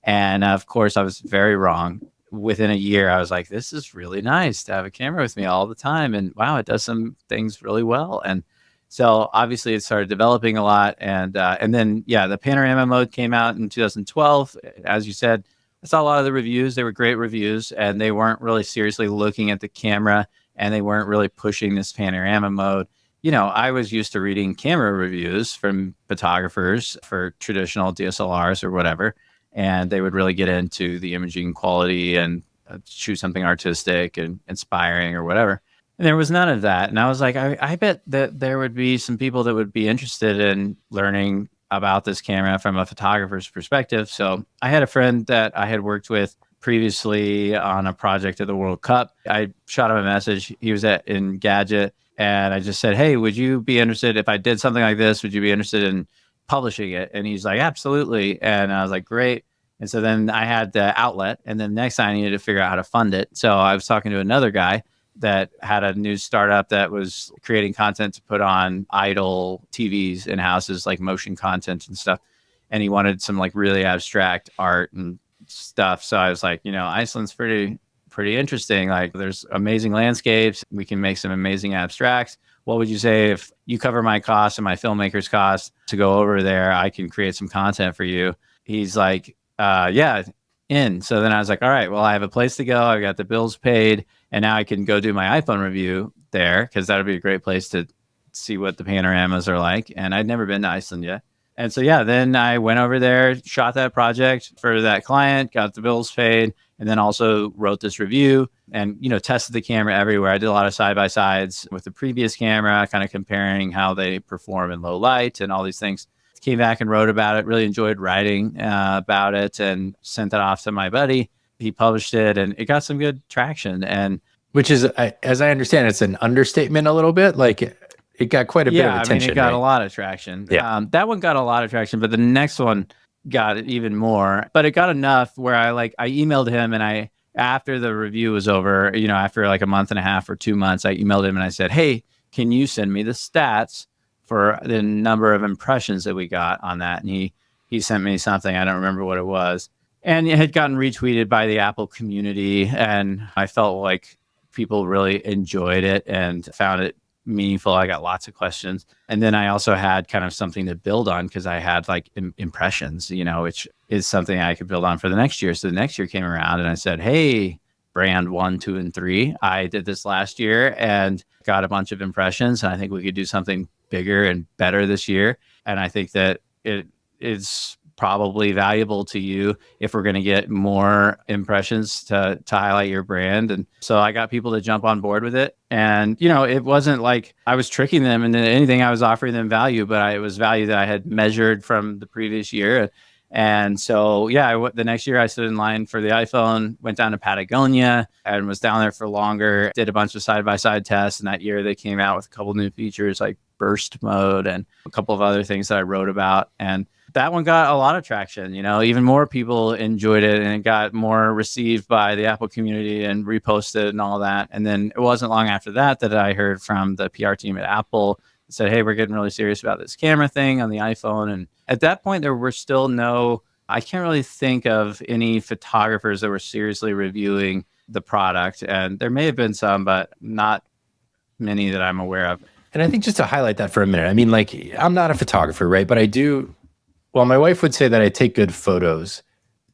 And of course, I was very wrong. Within a year, I was like, this is really nice to have a camera with me all the time. And wow, it does some things really well. And so obviously it started developing a lot. And then, the panorama mode came out in 2012. As you said, I saw a lot of the reviews. They were great reviews, and they weren't really seriously looking at the camera, and they weren't really pushing this panorama mode. I was used to reading camera reviews from photographers for traditional DSLRs or whatever, and they would really get into the imaging quality and shoot something artistic and inspiring or whatever. And there was none of that. And I was like, I bet that there would be some people that would be interested in learning about this camera from a photographer's perspective. So I had a friend that I had worked with previously on a project at the World Cup. I shot him a message. He was at Engadget, and I just said, hey, would you be interested if I did something like this? Would you be interested in publishing it? And he's like, absolutely. And I was like, great. And so then I had the outlet, and then next time I needed to figure out how to fund it. So I was talking to another guy that had a new startup that was creating content to put on idle TVs in houses, like motion content and stuff. And he wanted some like really abstract art and stuff. So I was like, Iceland's pretty pretty interesting. Like there's amazing landscapes. We can make some amazing abstracts. What would you say if you cover my costs and my filmmaker's costs to go over there? I can create some content for you. He's like, yeah, in. So then I was like, all right, well, I have a place to go. I've got the bills paid. And now I can go do my iPhone review there because that would be a great place to see what the panoramas are like. And I'd never been to Iceland yet. And so, yeah, then I went over there, shot that project for that client, got the bills paid, and then also wrote this review and, tested the camera everywhere. I did a lot of side-by-sides with the previous camera, kind of comparing how they perform in low light and all these things. Came back and wrote about it, really enjoyed writing about it and sent that off to my buddy. He published it and it got some good traction. And which is, as I understand, it's an understatement a little bit. Like it got quite a bit of attention. It got a lot of traction. Yeah. That one got a lot of traction, but the next one got even more. But it got enough where I emailed him and after the review was over, after like a month and a half or 2 months, I emailed him and I said, hey, can you send me the stats for the number of impressions that we got on that? And he sent me something. I don't remember what it was. And it had gotten retweeted by the Apple community. And I felt like people really enjoyed it and found it meaningful. I got lots of questions. And then I also had kind of something to build on because I had like impressions, which is something I could build on for the next year. So the next year came around and I said, hey, brand 1, 2, and 3. I did this last year and got a bunch of impressions. And I think we could do something bigger and better this year. And I think that it is probably valuable to you if we're going to get more impressions to highlight your brand. And so I got people to jump on board with it. And, it wasn't like I was tricking them into anything. I was offering them value, but it was value that I had measured from the previous year. And so, the next year I stood in line for the iPhone, went down to Patagonia and was down there for longer, did a bunch of side-by-side tests. And that year they came out with a couple new features like burst mode and a couple of other things that I wrote about. And that one got a lot of traction, even more people enjoyed it and it got more received by the Apple community and reposted and all that. And then it wasn't long after that I heard from the PR team at Apple that said, hey, we're getting really serious about this camera thing on the iPhone. And at that point, there were still I can't really think of any photographers that were seriously reviewing the product. And there may have been some, but not many that I'm aware of. And I think just to highlight that for a minute, I mean, like, I'm not a photographer, right? But I do. Well, my wife would say that I take good photos,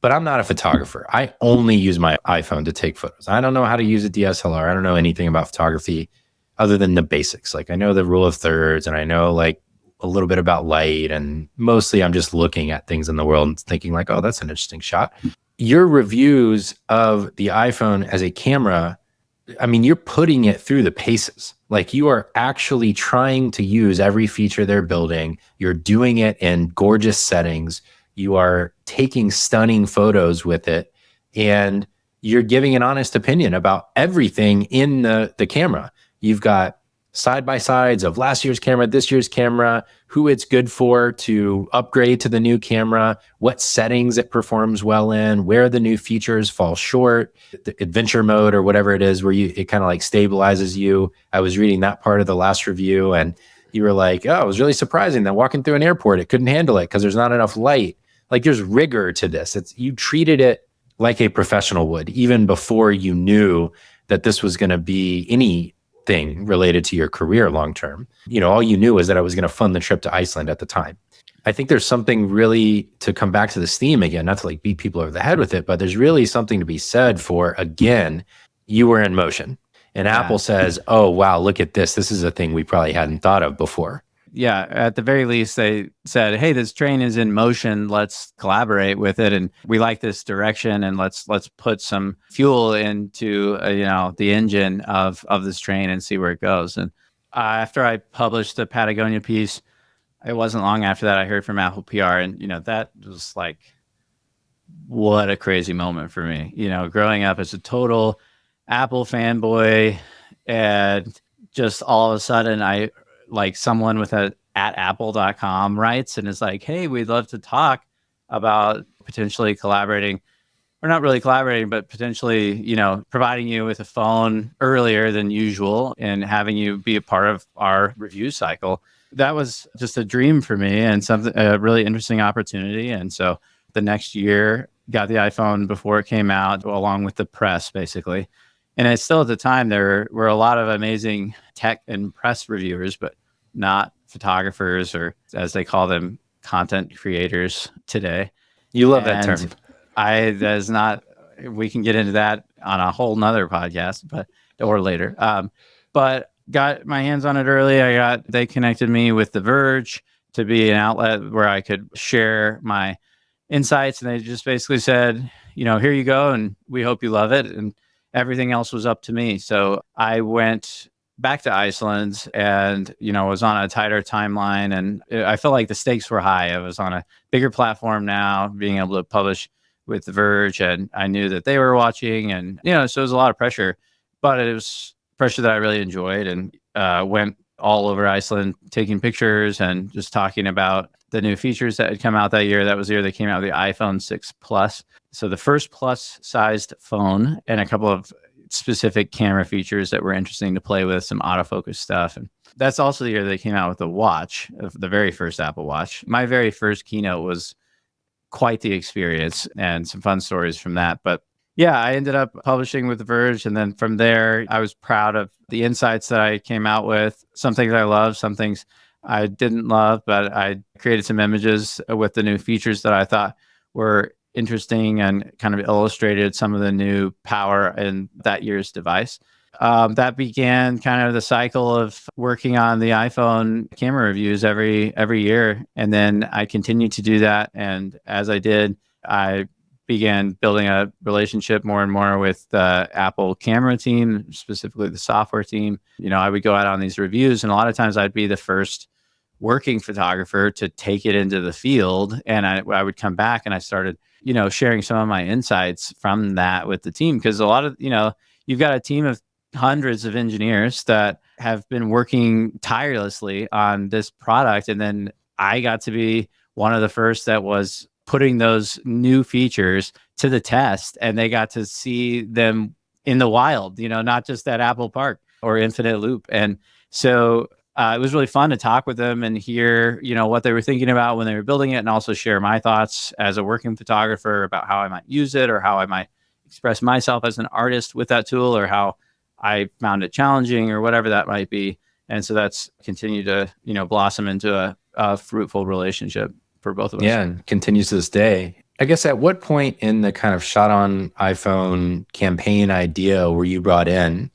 but I'm not a photographer. I only use my iPhone to take photos. I don't know how to use a DSLR. I don't know anything about photography other than the basics. Like I know the rule of thirds and I know like a little bit about light, and mostly I'm just looking at things in the world and thinking like, oh, that's an interesting shot. Your reviews of the iPhone as a camera, I mean, you're putting it through the paces. Like you are actually trying to use every feature they're building. You're doing it in gorgeous settings. You are taking stunning photos with it. And you're giving an honest opinion about everything in the camera. You've got side-by-sides of last year's camera, this year's camera, who it's good for to upgrade to the new camera, what settings it performs well in, where the new features fall short, the adventure mode or whatever it is where it kind of like stabilizes you. I was reading that part of the last review and you were like, oh, it was really surprising that walking through an airport, it couldn't handle it because there's not enough light. Like there's rigor to this. You treated it like a professional would, even before you knew that this was going to be anything related to your career long-term. All you knew is that I was going to fund the trip to Iceland at the time. I think there's something really to come back to this theme again, not to like beat people over the head with it, but there's really something to be said for, again, you were in motion and Apple says, oh, wow, look at this. This is a thing we probably hadn't thought of before. Yeah, at the very least, they said, hey, this train is in motion. Let's collaborate with it. And we like this direction. And let's put some fuel into, the engine of this train and see where it goes. And after I published the Patagonia piece, it wasn't long after that I heard from Apple PR. And, that was like, what a crazy moment for me. Growing up as a total Apple fanboy and just all of a sudden like someone with at apple.com writes and is like, hey, we'd love to talk about potentially collaborating, or not really collaborating, but potentially, providing you with a phone earlier than usual and having you be a part of our review cycle. That was just a dream for me and a really interesting opportunity. And so the next year got the iPhone before it came out, along with the press, basically. And it's still at the time, there were a lot of amazing tech and press reviewers, but not photographers, or as they call them, content creators today. You love that term. And that is not, we can get into that on a whole nother podcast, or later. But got my hands on it early. They connected me with The Verge to be an outlet where I could share my insights. And they just basically said, here you go, and we hope you love it. And everything else was up to me. So I went back to Iceland and, was on a tighter timeline, and I felt like the stakes were high. I was on a bigger platform now, being able to publish with The Verge, and I knew that they were watching, and, so it was a lot of pressure, but it was pressure that I really enjoyed, and went all over Iceland taking pictures and just talking about the new features that had come out that year. That was the year they came out with the iPhone 6 Plus. So the first plus-sized phone, and a couple of specific camera features that were interesting to play with, some autofocus stuff. And that's also the year they came out with the watch, the very first Apple Watch. My very first keynote was quite the experience, and some fun stories from that. But yeah, I ended up publishing with The Verge. And then from there, I was proud of the insights that I came out with. Some things I loved, some things I didn't love, but I created some images with the new features that I thought were interesting and kind of illustrated some of the new power in that year's device. That began kind of the cycle of working on the iPhone camera reviews every year. And then I continued to do that. And as I did, I began building a relationship more and more with the Apple camera team, specifically the software team. I would go out on these reviews, and a lot of times I'd be the first working photographer to take it into the field. And I would come back, and I started, sharing some of my insights from that with the team. Because a lot of, you've got a team of hundreds of engineers that have been working tirelessly on this product. And then I got to be one of the first that was putting those new features to the test, and they got to see them in the wild, not just at Apple Park or Infinite Loop. And so it was really fun to talk with them and hear, what they were thinking about when they were building it, and also share my thoughts as a working photographer about how I might use it, or how I might express myself as an artist with that tool, or how I found it challenging, or whatever that might be. And so that's continued to, blossom into a fruitful relationship for both of us. Yeah, and continues to this day. I guess at what point in the kind of shot on iPhone campaign idea were you brought in?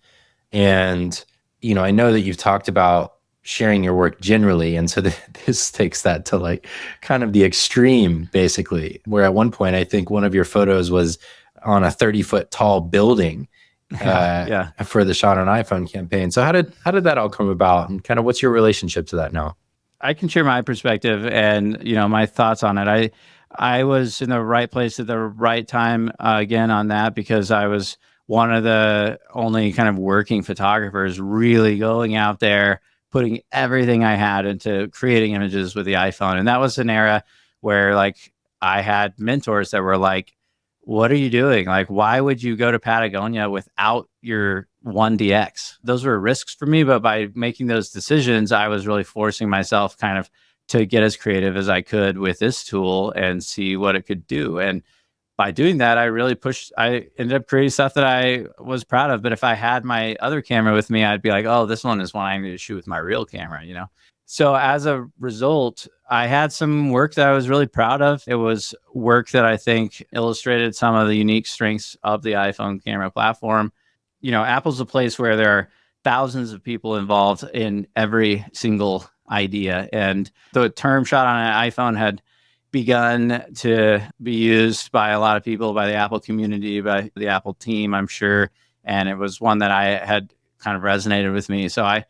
And, I know that you've talked about sharing your work generally. And so this takes that to like kind of the extreme, basically, where at one point, I think one of your photos was on a 30-foot tall building for the shot on iPhone campaign. So how did that all come about, and kind of what's your relationship to that now? I can share my perspective and, my thoughts on it. I was in the right place at the right time, again, on that, because I was one of the only kind of working photographers really going out there, putting everything I had into creating images with the iPhone. And that was an era where, like, I had mentors that were like, what are you doing? Like, why would you go to Patagonia without your 1DX? Those were risks for me, but by making those decisions, I was really forcing myself kind of to get as creative as I could with this tool and see what it could do. And by doing that, I ended up creating stuff that I was proud of. But if I had my other camera with me, I'd be like, oh, this one is one I need to shoot with my real camera, So as a result, I had some work that I was really proud of. It was work that I think illustrated some of the unique strengths of the iPhone camera platform. Apple's a place where there are thousands of people involved in every single idea. And the term shot on an iPhone had begun to be used by a lot of people, by the Apple community, by the Apple team, I'm sure. And it was one that I had kind of resonated with me. So I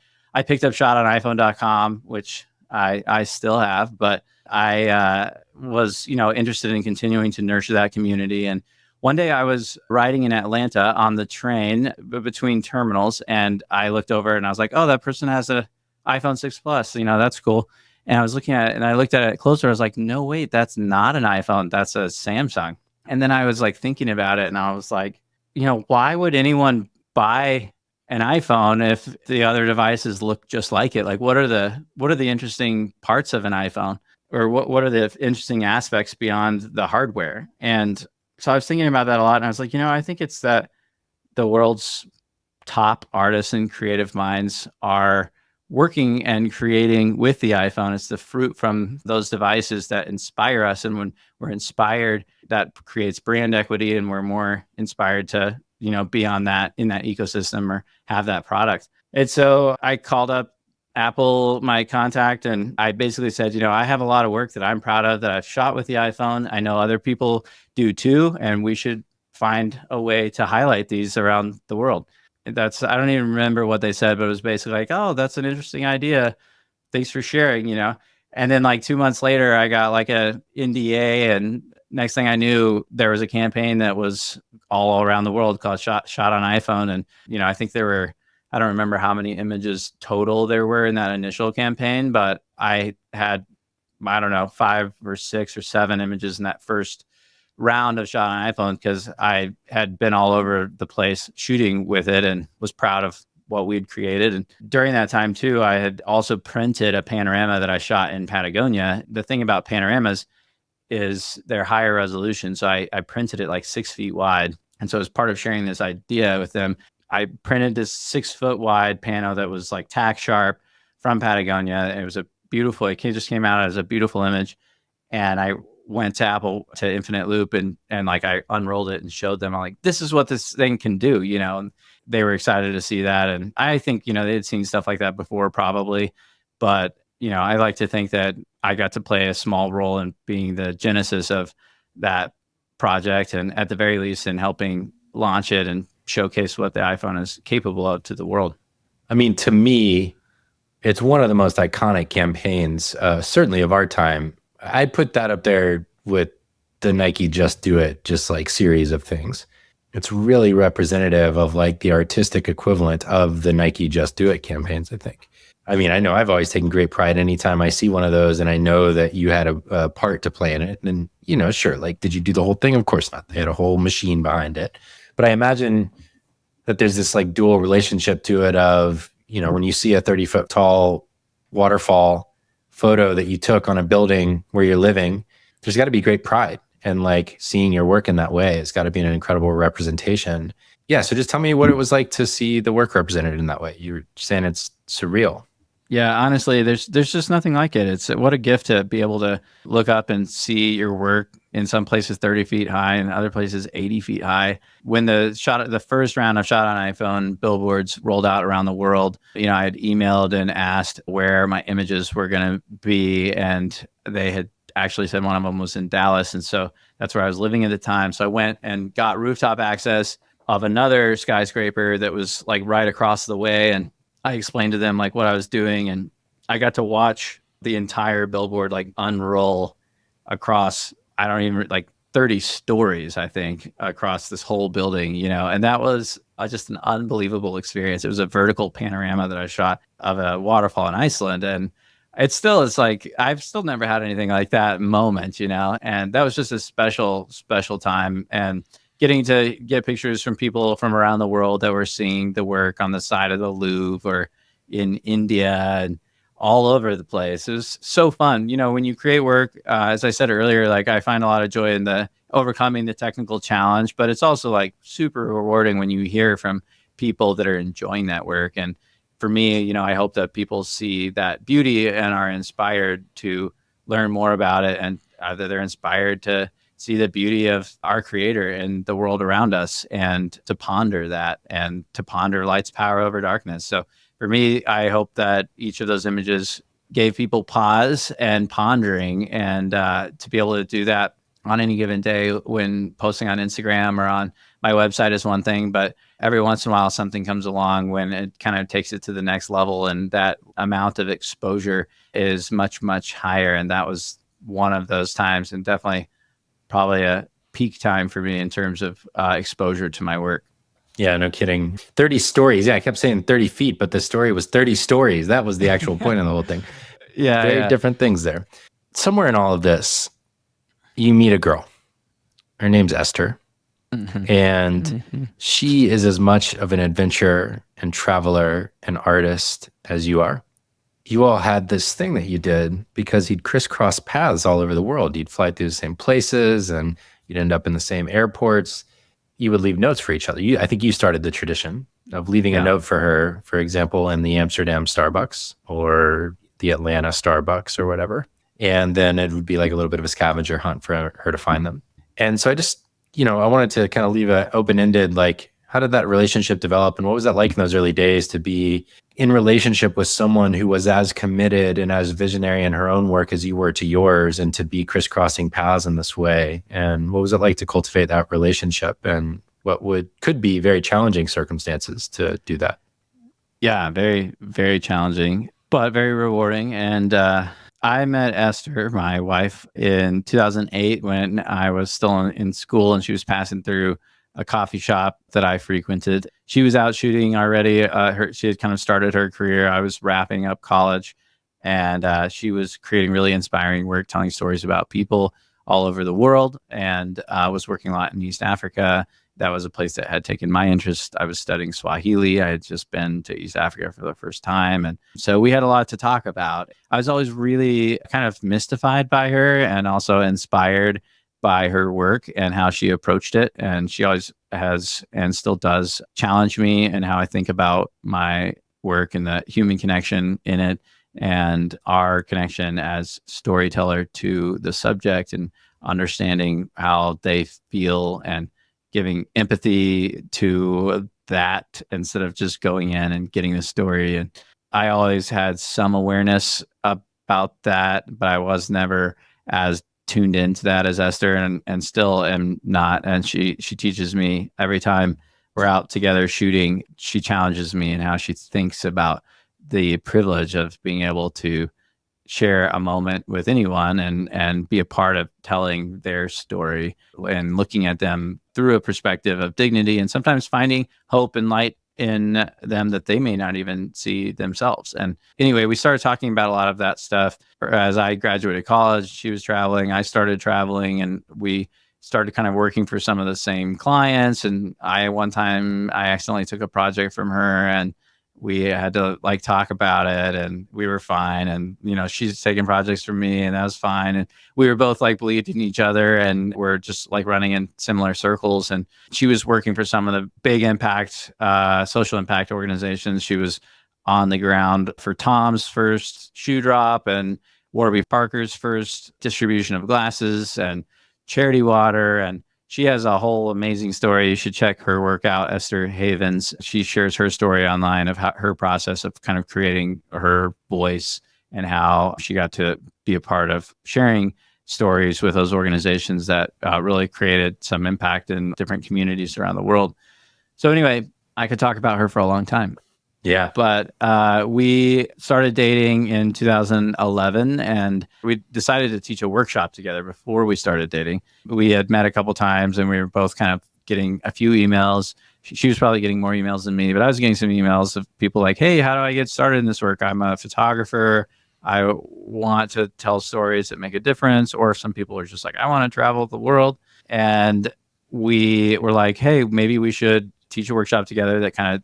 picked up shot on iPhone.com, which I still have, but I was, interested in continuing to nurture that community. And one day I was riding in Atlanta on the train between terminals, and I looked over and I was like, oh, that person has a iPhone 6 Plus, that's cool. And I was looking at it, and I looked at it closer. I was like, no, wait, that's not an iPhone. That's a Samsung. And then I was like thinking about it, and I was like, why would anyone buy an iPhone if the other devices look just like it? Like, what are the interesting parts of an iPhone, or what are the interesting aspects beyond the hardware? And So I was thinking about that a lot, and I was like, I think it's that the world's top artists and creative minds are working and creating with the iPhone. It's the fruit from those devices that inspire us. And when we're inspired, that creates brand equity, and we're more inspired to, be on that in that ecosystem or have that product. And so I called up Apple, my contact, and I basically said, I have a lot of work that I'm proud of that I've shot with the iPhone. I know other people do too, and we should find a way to highlight these around the world. I don't even remember what they said, but it was basically like, oh, that's an interesting idea. Thanks for sharing. And then like 2 months later, I got like a NDA, and next thing I knew, there was a campaign that was all around the world called Shot on iPhone. And, I think I don't remember how many images total there were in that initial campaign, but I had, I don't know, 5 or 6 or 7 images in that first round of Shot on iPhone, because I had been all over the place shooting with it and was proud of what we'd created. And during that time too, I had also printed a panorama that I shot in Patagonia. The thing about panoramas is they're higher resolution. So I printed it like 6 feet wide. And so as part of sharing this idea with them, I printed this 6-foot wide pano that was like tack sharp from Patagonia. It was it just came out as a beautiful image. And I went to Apple, to Infinite Loop, and like I unrolled it and showed them. I'm like, this is what this thing can do, and they were excited to see that. And I think, they had seen stuff like that before probably, but I like to think that I got to play a small role in being the genesis of that project, and at the very least in helping launch it and showcase what the iPhone is capable of to the world. I mean, to me, it's one of the most iconic campaigns, certainly of our time. I'd put that up there with the Nike Just Do It, just like series of things. It's really representative of like the artistic equivalent of the Nike Just Do It campaigns, I think. I mean, I know I've always taken great pride anytime I see one of those, and I know that you had a part to play in it. And, sure, like, did you do the whole thing? Of course not. They had a whole machine behind it. But I imagine that there's this like dual relationship to it of, when you see a 30-foot tall waterfall photo that you took on a building where you're living, there's got to be great pride. And like seeing your work in that way, it's got to be an incredible representation. Yeah. So just tell me what it was like to see the work represented in that way. You were saying it's surreal. Yeah, honestly, there's just nothing like it. It's what a gift to be able to look up and see your work in some places 30 feet high and other places 80 feet high. When the first round of Shot on iPhone billboards rolled out around the world, I had emailed and asked where my images were going to be, and they had actually said one of them was in Dallas, and so that's where I was living at the time. So I went and got rooftop access of another skyscraper that was like right across the way, and I explained to them like what I was doing, and I got to watch the entire billboard like unroll across, I don't even like 30 stories, I think, across this whole building, and that was just an unbelievable experience. It was a vertical panorama that I shot of a waterfall in Iceland, and it's like, I've still never had anything like that moment, and that was just a special, special time. And getting to get pictures from people from around the world that were seeing the work on the side of the Louvre or in India and all over the place. It was so fun. When you create work, as I said earlier, like I find a lot of joy in the overcoming the technical challenge, but it's also like super rewarding when you hear from people that are enjoying that work. And for me, I hope that people see that beauty and are inspired to learn more about it, and that they're inspired to see the beauty of our creator and the world around us, and to ponder that, and to ponder light's power over darkness. So for me, I hope that each of those images gave people pause and pondering, and to be able to do that on any given day when posting on Instagram or on my website is one thing, but every once in a while something comes along when it kind of takes it to the next level, and that amount of exposure is much, much higher. And that was one of those times, and definitely probably a peak time for me in terms of exposure to my work. Yeah, no kidding. 30 stories. Yeah, I kept saying 30 feet, but the story was 30 stories. That was the actual point of the whole thing. Yeah. Very different things there. Somewhere in all of this, you meet a girl. Her name's Esther. Mm-hmm. And mm-hmm. she is as much of an adventurer and traveler and artist as you are. You all had this thing that you did because you'd crisscross paths all over the world. You'd fly through the same places, and You'd end up in the same airports. You would leave notes for each other. I think you started the tradition of leaving a note for her, for example, in the Amsterdam Starbucks or the Atlanta Starbucks or whatever. And then it would be like a little bit of a scavenger hunt for her to find them. And so I just, I wanted to kind of leave it open-ended, like, how did that relationship develop? And what was that like in those early days to be in relationship with someone who was as committed and as visionary in her own work as you were to yours, and to be crisscrossing paths in this way? And what was it like to cultivate that relationship, and what could be very challenging circumstances to do that? Yeah, very, very challenging, but very rewarding. And I met Esther, my wife, in 2008 when I was still in school, and she was passing through a coffee shop that I frequented. She was out shooting already. She had kind of started her career. I was wrapping up college, and she was creating really inspiring work, telling stories about people all over the world, and was working a lot in East Africa. That was a place that had taken my interest. I was studying Swahili. I had just been to East Africa for the first time. And so we had a lot to talk about. I was always really kind of mystified by her, and also inspired by her work and how she approached it. And she always has, and still does, challenge me and how I think about my work and the human connection in it, and our connection as storyteller to the subject, and understanding how they feel, and giving empathy to that instead of just going in and getting the story. And I always had some awareness about that, but I was never as tuned into that as Esther, and still am not. And she teaches me every time we're out together shooting. She challenges me in how she thinks about the privilege of being able to share a moment with anyone, and be a part of telling their story, and looking at them through a perspective of dignity, and sometimes finding hope and light in them that they may not even see themselves. And anyway, we started talking about a lot of that stuff. As I graduated college, she was traveling, I started traveling, and we started kind of working for some of the same clients. And one time I accidentally took a project from her, and we had to like talk about it, and we were fine. And, she's taking projects from me, and that was fine. And we were both like believed in each other, and we're just like running in similar circles. And she was working for some of the big impact, social impact organizations. She was on the ground for Tom's first shoe drop, and Warby Parker's first distribution of glasses, and Charity Water. And she has a whole amazing story. You should check her work out, Esther Havens. She shares her story online of her process of kind of creating her voice, and how she got to be a part of sharing stories with those organizations that really created some impact in different communities around the world. So anyway, I could talk about her for a long time. Yeah. But we started dating in 2011, and we decided to teach a workshop together before we started dating. We had met a couple times, and we were both kind of getting a few emails. She was probably getting more emails than me, but I was getting some emails of people like, hey, how do I get started in this work? I'm a photographer. I want to tell stories that make a difference. Or some people are just like, I want to travel the world. And we were like, hey, maybe we should teach a workshop together that kind of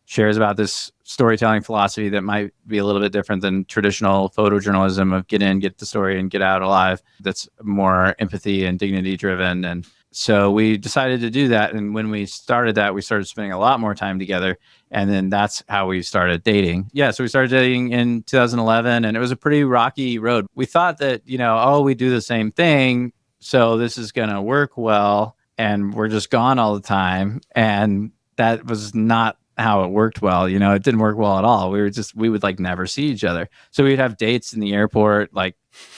shares about this storytelling philosophy that might be a little bit different than traditional photojournalism of get in, get the story, and get out alive. That's more empathy and dignity driven. And so we decided to do that. And when we started that, we started spending a lot more time together. And then that's how we started dating. Yeah. So we started dating in 2011, and it was a pretty rocky road. We thought that, we do the same thing, so this is going to work well, and we're just gone all the time. And that was not how it worked well. It didn't work well at all. We would like never see each other. So we'd have dates in the airport, like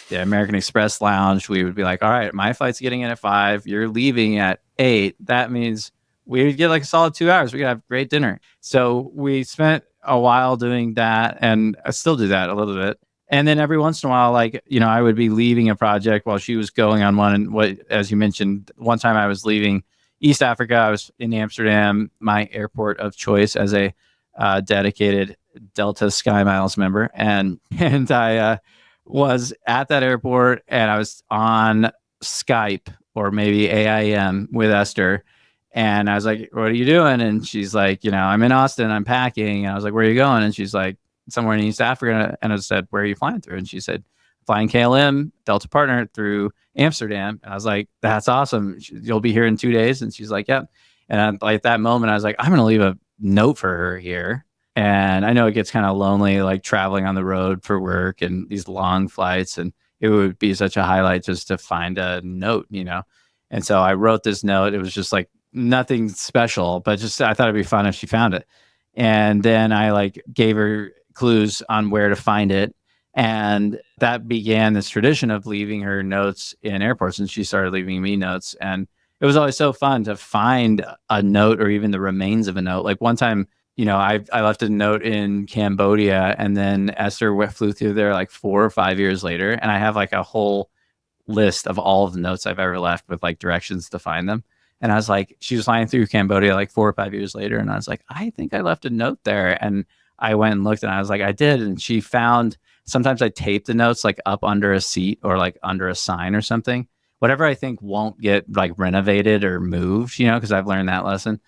the American Express lounge. We would be like, all right, my flight's getting in at 5, you're leaving at 8. That means we would get like a solid 2 hours. We could have great dinner. So we spent a while doing that, and I still do that a little bit. And then every once in a while, like, I would be leaving a project while she was going on one. And as you mentioned, one time I was leaving East Africa. I was in Amsterdam, my airport of choice as a dedicated Delta Sky Miles member. And I was at that airport, and I was on Skype, or maybe AIM, with Esther. And I was like, what are you doing? And she's like, I'm in Austin, I'm packing. And I was like, where are you going? And she's like, somewhere in East Africa. And I said, where are you flying through? And she said, flying KLM, Delta Partner through Amsterdam. And I was like, that's awesome. You'll be here in 2 days. And she's like, yep. And like at that moment, I was like, I'm going to leave a note for her here. And I know it gets kind of lonely, like traveling on the road for work and these long flights. And it would be such a highlight just to find a note, And so I wrote this note. It was just like nothing special, but just I thought it'd be fun if she found it. And then I like gave her clues on where to find it. And that began this tradition of leaving her notes in airports. And she started leaving me notes. And it was always so fun to find a note or even the remains of a note. Like one time, I left a note in Cambodia, and then Esther flew through there like 4 or 5 years later. And I have like a whole list of all of the notes I've ever left with like directions to find them. And I was like, she was flying through Cambodia like 4 or 5 years later. And I was like, I think I left a note there. And I went and looked, and I was like, I did. And she found, sometimes I tape the notes like up under a seat or like under a sign or something, whatever I think won't get like renovated or moved, because I've learned that lesson.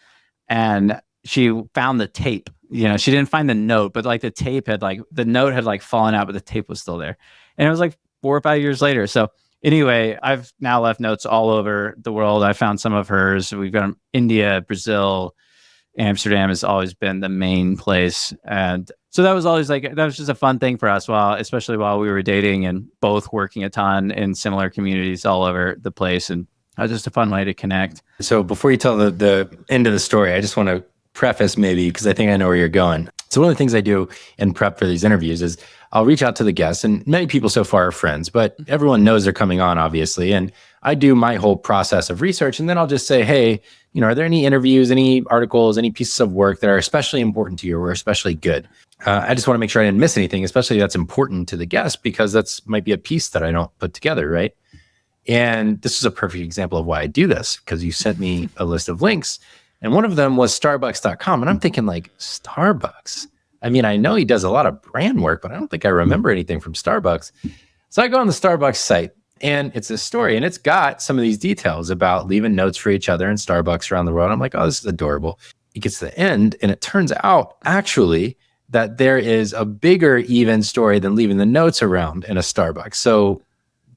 And she found the tape, she didn't find the note, but like the tape had like, the note had like fallen out, but the tape was still there. And it was like 4 or 5 years later. So anyway, I've now left notes all over the world. I found some of hers. We've got India, Brazil, Amsterdam has always been the main place. And so that was always like, that was just a fun thing for us, especially while we were dating and both working a ton in similar communities all over the place. And it was just a fun way to connect. So before you tell the end of the story, I just want to preface maybe, because I think I know where you're going. So one of the things I do in prep for these interviews is I'll reach out to the guests, and many people so far are friends, but everyone knows they're coming on, obviously. And I do my whole process of research, and then I'll just say, hey, are there any interviews, any articles, any pieces of work that are especially important to you or especially good? I just want to make sure I didn't miss anything, especially that's important to the guest, because that's might be a piece that I don't put together, right? And this is a perfect example of why I do this, because you sent me a list of links, and one of them was Starbucks.com. And I'm thinking like, Starbucks? I mean, I know he does a lot of brand work, but I don't think I remember anything from Starbucks. So I go on the Starbucks site, and it's a story, and it's got some of these details about leaving notes for each other in Starbucks around the world. I'm like, oh, this is adorable. It gets to the end, and it turns out actually that there is a bigger even story than leaving the notes around in a Starbucks. So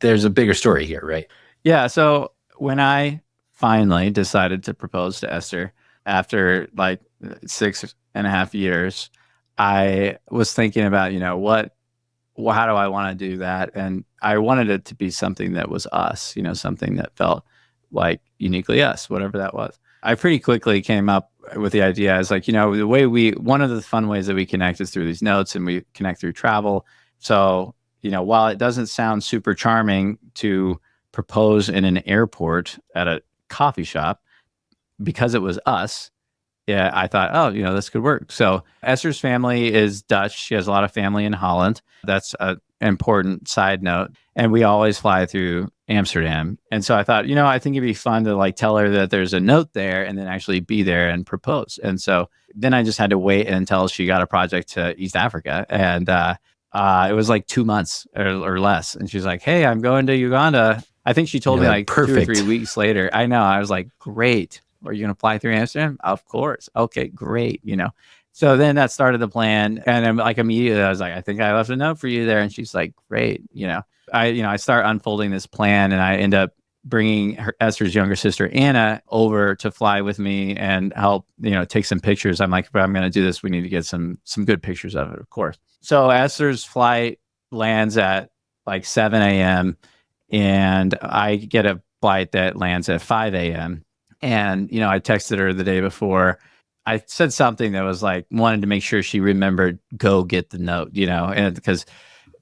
there's a bigger story here, right? Yeah. So when I finally decided to propose to Esther after like 6.5 years, I was thinking about, how do I want to do that? And I wanted it to be something that was us, something that felt like uniquely us, whatever that was. I pretty quickly came up with the idea as like, the way one of the fun ways that we connect is through these notes, and we connect through travel. So, while it doesn't sound super charming to propose in an airport at a coffee shop, because it was us, yeah, I thought, oh, this could work. So Esther's family is Dutch. She has a lot of family in Holland. That's an important side note. And we always fly through Amsterdam. And so I thought, I think it'd be fun to like tell her that there's a note there and then actually be there and propose. And so then I just had to wait until she got a project to East Africa. And it was like 2 months or less. And she's like, hey, I'm going to Uganda. I think she told me like perfect. 2 or 3 weeks later. I know. I was like, great. Are you going to fly through Amsterdam? Of course. Okay, great. So then that started the plan. And then like immediately I was like, I think I left a note for you there. And she's like, great. I start unfolding this plan, and I end up bringing Esther's younger sister, Anna, over to fly with me and help, take some pictures. I'm like, if I'm going to do this, we need to get some good pictures of it, of course. So Esther's flight lands at like 7 a.m. and I get a flight that lands at 5 a.m. And, I texted her the day before. I said something that was like, wanted to make sure she remembered, go get the note, and because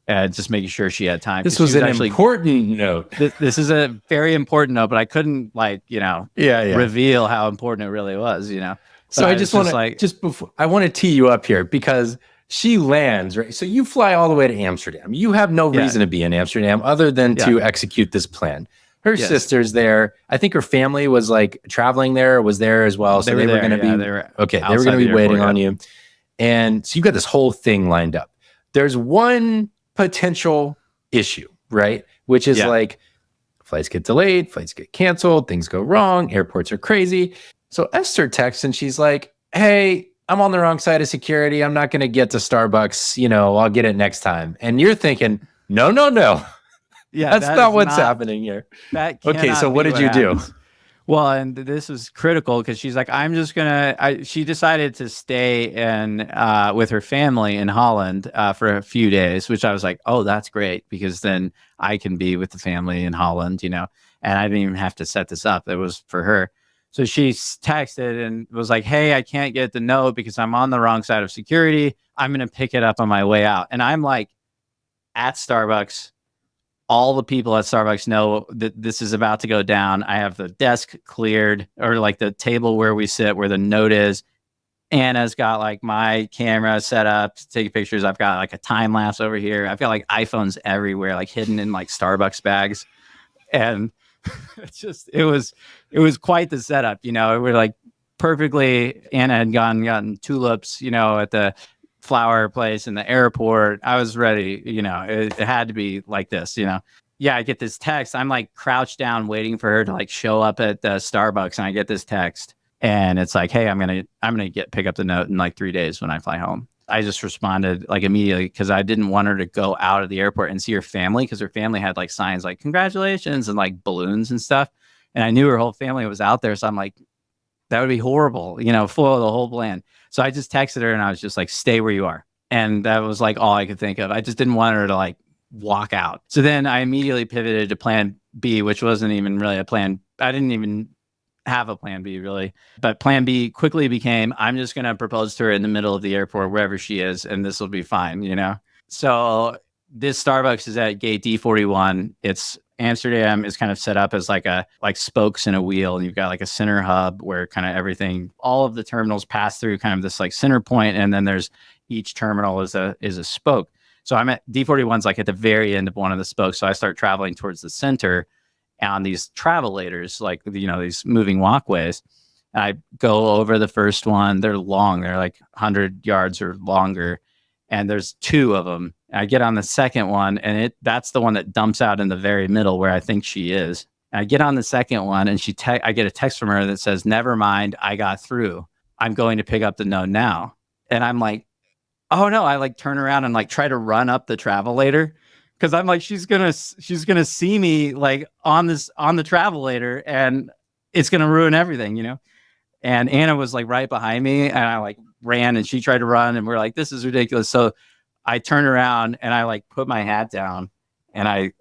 just making sure she had time. This was an important note. This is a very important note, but I couldn't reveal how important it really was, So I just want to, I want to tee you up here, because she lands, right? So you fly all the way to Amsterdam. You have no reason to be in Amsterdam other than to execute this plan. Her sister's there. I think her family was like traveling there, was there as well. So they were going to be, they were going to be waiting on you. And so you got this whole thing lined up. There's one potential issue, right? Which is like flights get delayed, flights get canceled, things go wrong, airports are crazy. So Esther texts and she's like, hey, I'm on the wrong side of security. I'm not going to get to Starbucks. I'll get it next time. And you're thinking, No, no, no. Yeah, That's that not is what's not, happening here. that Okay, so cannot what be did what you do? happens. Well, and this is critical because she's like, I'm just gonna. She decided to stay in with her family in Holland for a few days, which I was like, oh, that's great because then I can be with the family in Holland, and I didn't even have to set this up. It was for her. So she texted and was like, hey, I can't get the note because I'm on the wrong side of security. I'm gonna pick it up on my way out, and I'm like at Starbucks. All the people at Starbucks know that this is about to go down. I have the desk cleared, or like the table where we sit, where the note is. Anna's got like my camera set up to take pictures. I've got like a time lapse over here. I've got like iPhones everywhere, like hidden in like Starbucks bags. And it was quite the setup. We're like perfectly. Anna had gotten tulips, at the flower place in the airport. I was ready. It had to be like this. Yeah, I get this text. I'm like crouched down waiting for her to like show up at the Starbucks, and I get this text, and it's like, hey, I'm gonna pick up the note in like 3 days when I fly home. I just responded like immediately because I didn't want her to go out of the airport and see her family, because her family had like signs like congratulations and like balloons and stuff. And I knew her whole family was out there. So I'm like, that would be horrible, foil the whole plan. So I just texted her and I was just like, stay where you are. And that was like all I could think of. I just didn't want her to like walk out. So then I immediately pivoted to plan B, which wasn't even really a plan. I didn't even have a plan B really. But plan B quickly became, I'm just going to propose to her in the middle of the airport, wherever she is, and this will be fine. So this Starbucks is at gate D41. It's Amsterdam is kind of set up as like spokes in a wheel, and you've got like a center hub where kind of everything, all of the terminals pass through kind of this like center point, and then there's each terminal is a spoke. So I'm at D41's like at the very end of one of the spokes. So I start traveling towards the center on these travelators, like these moving walkways. And I go over the first one. They're long. They're like 100 yards or longer, and there's two of them. I get on the second one, and that's the one that dumps out in the very middle where I think she is. And I get on the second one, and I get a text from her that says, "Never mind, I got through. I'm going to pick up the note now." And I'm like, "Oh no!" I like turn around and like try to run up the travelator, because I'm like, she's gonna see me like on the travelator, and it's gonna ruin everything. And Anna was like right behind me, and I like ran, and she tried to run, and we're like, this is ridiculous. So I turn around and I like put my hat down, and I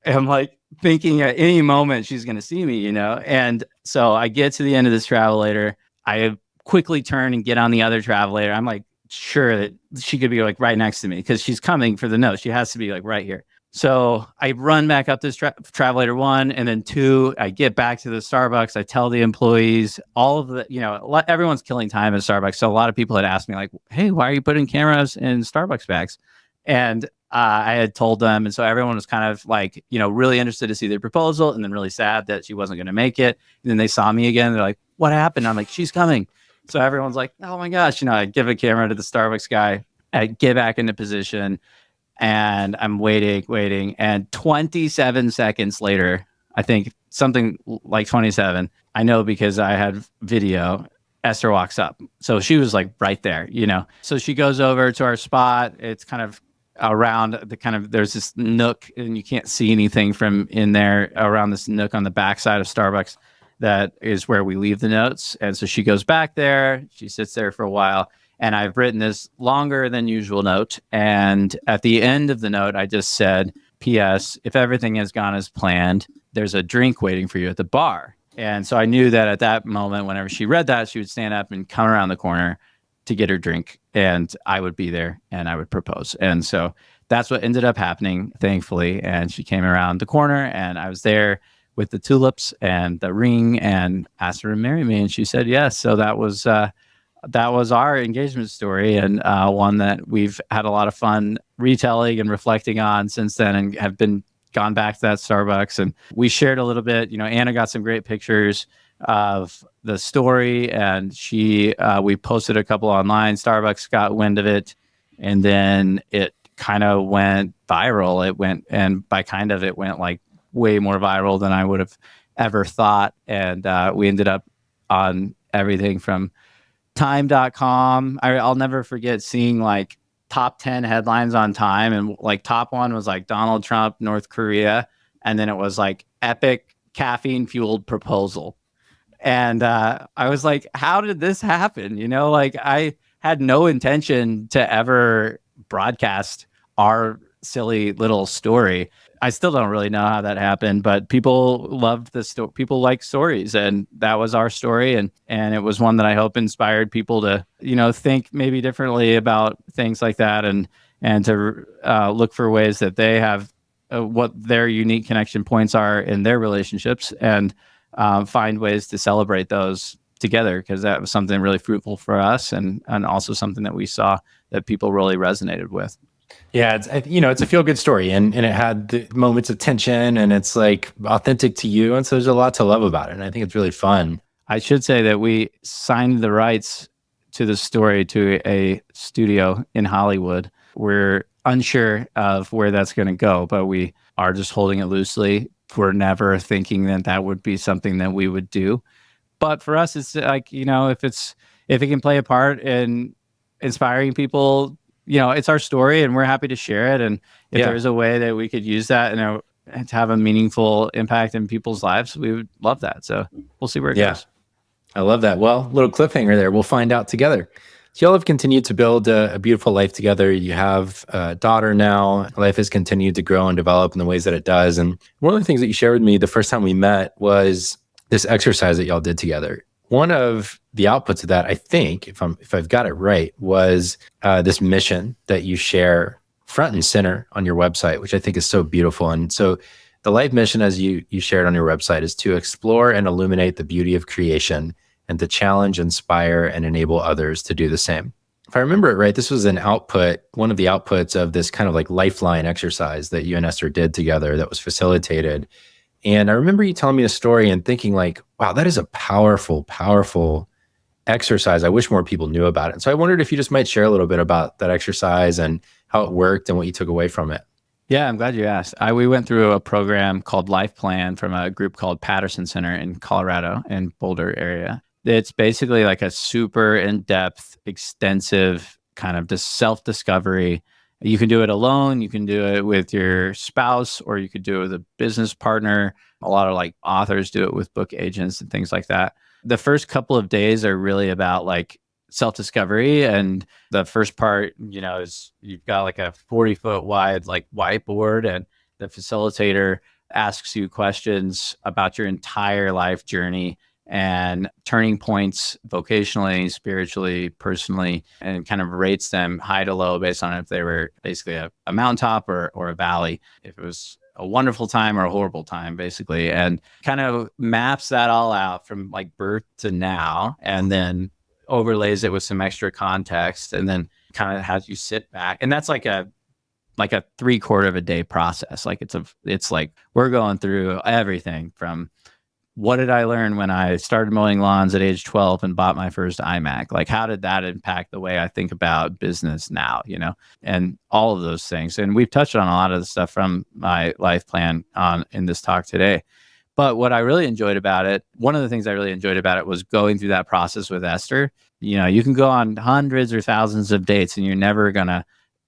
am like thinking at any moment she's going to see me, And so I get to the end of this travelator. I quickly turn and get on the other travelator. I'm like sure that she could be like right next to me because she's coming for the note. She has to be like right here. So I run back up this travelator 1, and then 2. I get back to the Starbucks. I tell the employees, all of the, everyone's killing time at Starbucks. So a lot of people had asked me like, hey, why are you putting cameras in Starbucks bags? And I had told them. And so everyone was kind of like, really interested to see their proposal, and then really sad that she wasn't going to make it. And then they saw me again. They're like, what happened? I'm like, she's coming. So everyone's like, oh my gosh, I give a camera to the Starbucks guy. I get back into position. And I'm waiting. And 27 seconds later, I think something like 27, I know because I had video, Esther walks up. So she was like right there, So she goes over to our spot. It's kind of around there's this nook, and you can't see anything from in there, around this nook on the backside of Starbucks. That is where we leave the notes. And so she goes back there. She sits there for a while. And I've written this longer than usual note. And at the end of the note, I just said, P.S. If everything has gone as planned, there's a drink waiting for you at the bar. And so I knew that at that moment, whenever she read that, she would stand up and come around the corner to get her drink. And I would be there and I would propose. And so that's what ended up happening, thankfully. And she came around the corner, and I was there with the tulips and the ring, and asked her to marry me. And she said yes. So that was our engagement story, and one that we've had a lot of fun retelling and reflecting on since then, and have gone back to that Starbucks. And we shared a little bit. Anna got some great pictures of the story, and we posted a couple online. Starbucks got wind of it, and then it kind of went viral. It went like way more viral than I would have ever thought. And we ended up on everything from time.com. I'll never forget seeing like top 10 headlines on Time. And like top one was like Donald Trump, North Korea. And then it was like epic caffeine fueled proposal. And I was like, how did this happen? Like I had no intention to ever broadcast our silly little story. I still don't really know how that happened, but people loved the story. People like stories, and that was our story. And it was one that I hope inspired people to, think maybe differently about things like that, and to look for ways that they have what their unique connection points are in their relationships, and find ways to celebrate those together, because that was something really fruitful for us, and also something that we saw that people really resonated with. Yeah, it's a feel good story, and it had the moments of tension, and it's like authentic to you, and so there's a lot to love about it, and I think it's really fun. I should say that we signed the rights to the story to a studio in Hollywood. We're unsure of where that's going to go, but we are just holding it loosely. We're never thinking that that would be something that we would do. But for us, it's like, if it can play a part in inspiring people, it's our story, and we're happy to share it. And if there's a way that we could use that, to have a meaningful impact in people's lives, we would love that. So we'll see where it goes. I love that. Well, little cliffhanger there. We'll find out together. So y'all have continued to build a beautiful life together. You have a daughter now. Life has continued to grow and develop in the ways that it does. And one of the things that you shared with me the first time we met was this exercise that y'all did together. One of the outputs of that, I think, if I've got it right, was this mission that you share front and center on your website, which I think is so beautiful. And so the life mission, as you shared on your website, is to explore and illuminate the beauty of creation, and to challenge, inspire, and enable others to do the same. If I remember it right, this was one of the outputs of this kind of like lifeline exercise that you and Esther did together that was facilitated. And I remember you telling me a story and thinking like, wow, that is a powerful, powerful exercise. I wish more people knew about it. And so I wondered if you just might share a little bit about that exercise and how it worked and what you took away from it. Yeah, I'm glad you asked. We went through a program called Life Plan from a group called Patterson Center in Colorado, in Boulder area. It's basically like a super in-depth, extensive kind of just self-discovery. You can do it alone. You can do it with your spouse, or you could do it with a business partner. A lot of like authors do it with book agents and things like that. The first couple of days are really about like self-discovery. And the first part, is you've got like a 40-foot wide like whiteboard, and the facilitator asks you questions about your entire life journey and turning points vocationally, spiritually, personally, and kind of rates them high to low based on if they were basically a mountaintop or a valley, if it was a wonderful time or a horrible time, basically, and kind of maps that all out from like birth to now, and then overlays it with some extra context, and then kind of has you sit back. And that's like a 3/4 of a day process. Like it's like we're going through everything from what did I learn when I started mowing lawns at age 12 and bought my first iMac? Like, how did that impact the way I think about business now, and all of those things. And we've touched on a lot of the stuff from my life plan in this talk today. But what I really enjoyed about it, one of the things I really enjoyed about it was going through that process with Esther. You can go on hundreds or thousands of dates, and you're never going to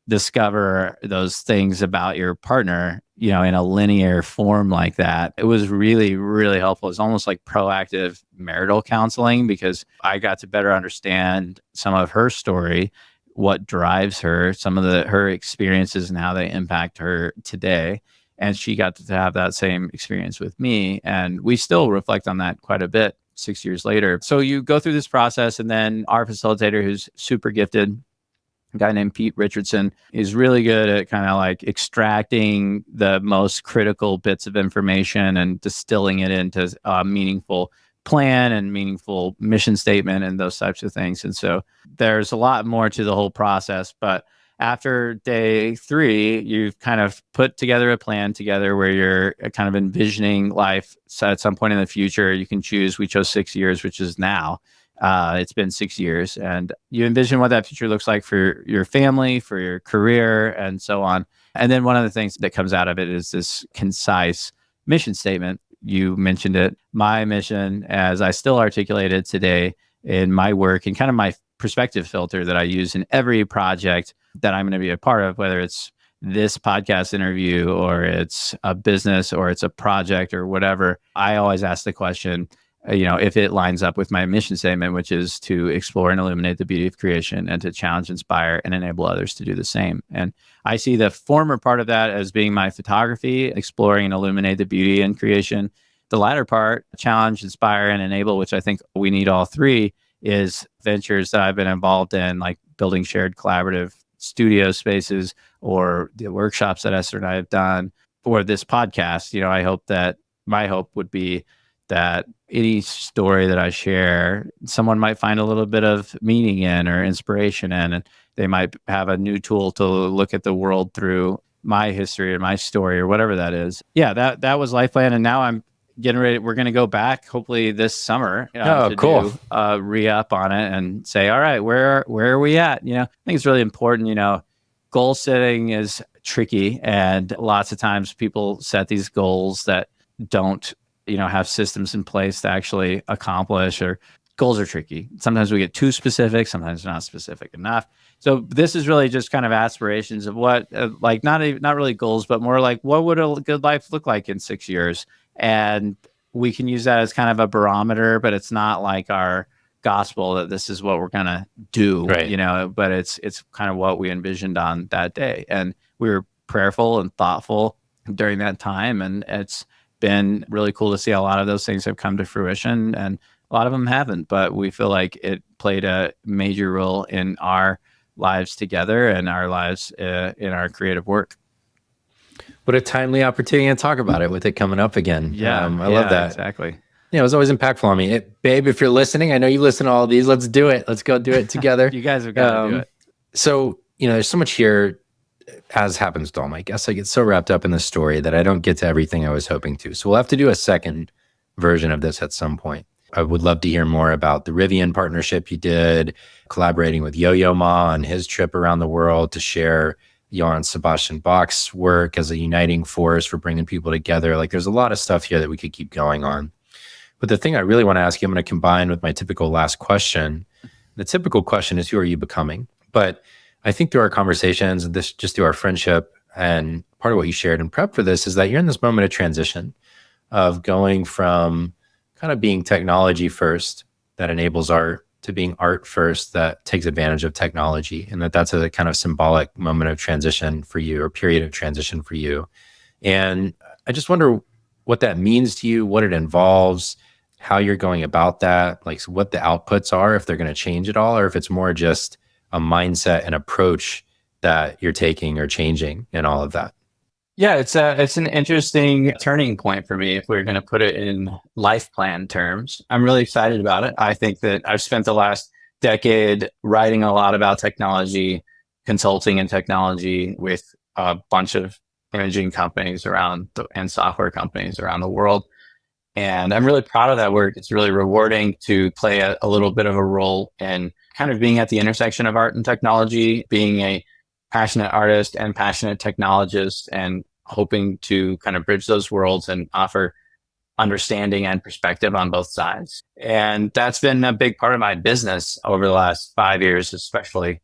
discover those things about your partner, in a linear form like that. It was really, really helpful. It's almost like proactive marital counseling, because I got to better understand some of her story, what drives her, some of her experiences and how they impact her today. And she got to have that same experience with me. And we still reflect on that quite a bit 6 years later. So you go through this process, and then our facilitator, who's super gifted, a guy named Pete Richardson, is really good at kind of like extracting the most critical bits of information and distilling it into a meaningful plan and meaningful mission statement and those types of things. And so there's a lot more to the whole process. But after day 3, you've kind of put together a plan together where you're kind of envisioning life. So at some point in the future, you can choose. We chose 6 years, which is now. It's been 6 years, and you envision what that future looks like for your family, for your career, and so on. And then one of the things that comes out of it is this concise mission statement. You mentioned it. My mission, as I still articulate it today in my work and kind of my perspective filter that I use in every project that I'm going to be a part of, whether it's this podcast interview or it's a business or it's a project or whatever. I always ask the question, if it lines up with my mission statement, which is to explore and illuminate the beauty of creation and to challenge, inspire, and enable others to do the same. And I see the former part of that as being my photography, exploring and illuminate the beauty in creation. The latter part, challenge, inspire, and enable, which I think we need all three, is ventures that I've been involved in, like building shared collaborative studio spaces or the workshops that Esther and I have done, or this podcast. My hope would be that any story that I share, someone might find a little bit of meaning in or inspiration in, and they might have a new tool to look at the world through my history or my story or whatever that is. Yeah, that was Life Plan. And now I'm getting ready. We're going to go back hopefully this summer to cool. do re-up on it and say, all right, where are we at? I think it's really important. Goal setting is tricky. And lots of times people set these goals that don't have systems in place to actually accomplish, or goals are tricky. Sometimes we get too specific, sometimes not specific enough. So this is really just kind of aspirations of what, not really goals, but more like what would a good life look like in 6 years? And we can use that as kind of a barometer, but it's not like our gospel that this is what we're going to do, right. But it's kind of what we envisioned on that day. And we were prayerful and thoughtful during that time. And it's been really cool to see a lot of those things have come to fruition, and a lot of them haven't, but we feel like it played a major role in our lives together and our lives in our creative work. What a timely opportunity to talk about it with it coming up again. I love that. Exactly. It was always impactful on me. Babe, if you're listening, I know you listen to all of these. Let's do it. Let's go do it together. You guys have got to do it. So, there's so much here, as happens with all my guests. I get so wrapped up in the story that I don't get to everything I was hoping to. So we'll have to do a second version of this at some point. I would love to hear more about the Rivian partnership you did, collaborating with Yo-Yo Ma on his trip around the world to share Johann Sebastian Bach's work as a uniting force for bringing people together. Like, there's a lot of stuff here that we could keep going on. But the thing I really want to ask you, I'm going to combine with my typical last question. The typical question is, who are you becoming? But I think through our conversations and just through our friendship, and part of what you shared in prep for this, is that you're in this moment of transition of going from kind of being technology first that enables art to being art first that takes advantage of technology, and that's a kind of symbolic moment of transition for you, or period of transition for you. And I just wonder what that means to you, what it involves, how you're going about that, like what the outputs are, if they're going to change at all, or if it's more just a mindset and approach that you're taking or changing and all of that. Yeah, it's an interesting turning point for me, if we're going to put it in life plan terms. I'm really excited about it. I think that I've spent the last decade writing a lot about technology, consulting in technology with a bunch of imaging companies and software companies around the world. And I'm really proud of that work. It's really rewarding to play a little bit of a role in kind of being at the intersection of art and technology, being a passionate artist and passionate technologist, and hoping to kind of bridge those worlds and offer understanding and perspective on both sides. And that's been a big part of my business over the last 5 years, especially,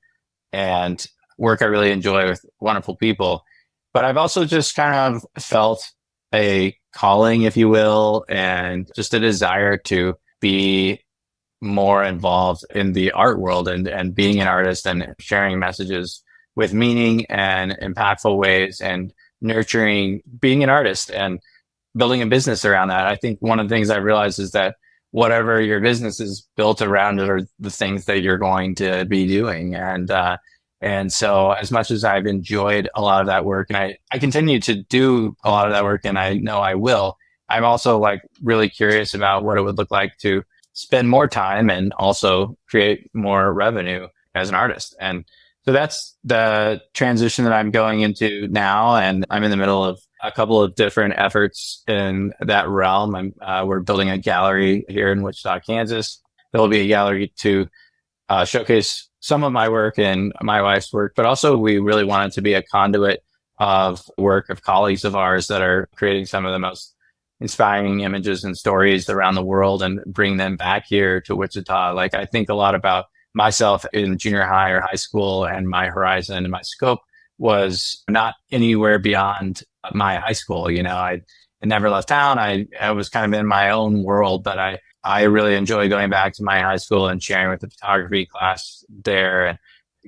and work I really enjoy with wonderful people. But I've also just kind of felt a calling, if you will, and just a desire to be more involved in the art world and being an artist and sharing messages with meaning and impactful ways, and nurturing being an artist and building a business around that. I think one of the things I realized is that whatever your business is built around it are the things that you're going to be doing. And so as much as I've enjoyed a lot of that work, and I continue to do a lot of that work, and I know I will, I'm also like really curious about what it would look like to spend more time and also create more revenue as an artist. And so that's the transition that I'm going into now. And I'm in the middle of a couple of different efforts in that realm. We're building a gallery here in Wichita, Kansas. There'll be a gallery to showcase some of my work and my wife's work, but also we really want it to be a conduit of work of colleagues of ours that are creating some of the most inspiring images and stories around the world and bring them back here to Wichita. Like, I think a lot about myself in junior high or high school, and my horizon and my scope was not anywhere beyond my high school. I never left town. I was kind of in my own world, but I really enjoy going back to my high school and sharing with the photography class there and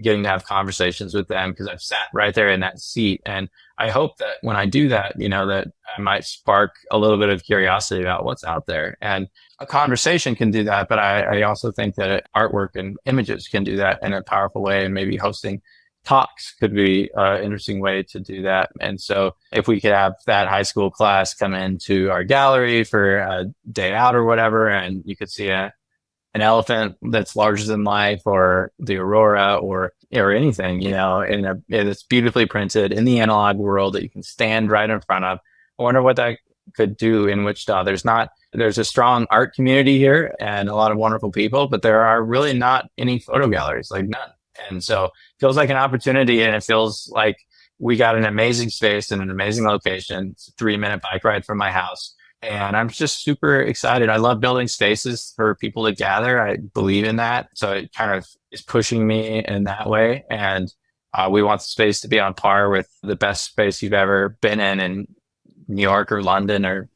getting to have conversations with them because I've sat right there in that seat. And I hope that when I do that, that I might spark a little bit of curiosity about what's out there. And a conversation can do that, but I also think that artwork and images can do that in a powerful way, and maybe hosting talks could be an interesting way to do that. And so if we could have that high school class come into our gallery for a day out or whatever, and you could see an elephant that's larger than life, or the aurora, or anything, and it's beautifully printed in the analog world that you can stand right in front of. I wonder what that could do in Wichita. There's a strong art community here and a lot of wonderful people, but there are really not any photo galleries, like none. And so it feels like an opportunity, and it feels like we got an amazing space in an amazing location. It's a 3-minute bike ride from my house. And I'm just super excited. I love building spaces for people to gather. I believe in that. So it kind of is pushing me in that way. And we want the space to be on par with the best space you've ever been in New York or London or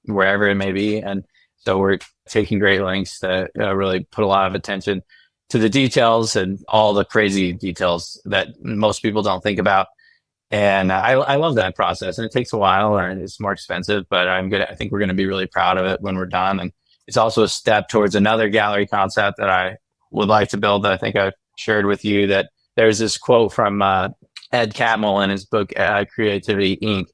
wherever it may be. And so we're taking great lengths to really put a lot of attention to the details and all the crazy details that most people don't think about. And I love that process, and it takes a while and it's more expensive, but I think we're going to be really proud of it when we're done. And it's also a step towards another gallery concept that I would like to build that I think I shared with you. That there's this quote from Ed Catmull in his book, Creativity Inc.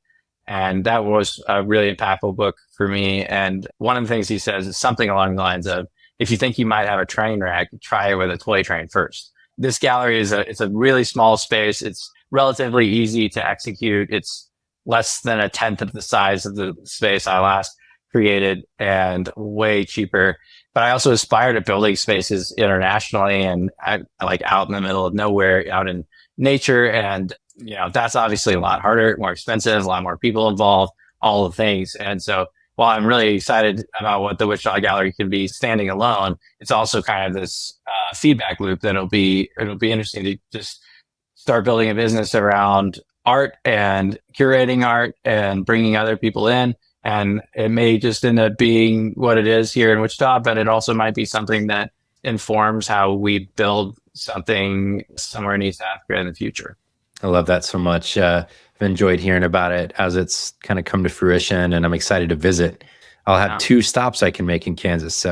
And that was a really impactful book for me. And one of the things he says is something along the lines of, if you think you might have a train wreck, try it with a toy train first. This gallery it's a really small space. It's relatively easy to execute. It's less than 1/10 of the size of the space I last created, and way cheaper. But I also aspire to building spaces internationally, and I like out in the middle of nowhere, out in nature. And, that's obviously a lot harder, more expensive, a lot more people involved, all the things. And so while I'm really excited about what the Wichita Gallery can be standing alone, it's also kind of this feedback loop that it'll be interesting to just start building a business around art and curating art and bringing other people in. And it may just end up being what it is here in Wichita, but it also might be something that informs how we build something somewhere in East Africa in the future. I love that so much. I've enjoyed hearing about it as it's kind of come to fruition, and I'm excited to visit. I'll have 2 stops I can make in Kansas.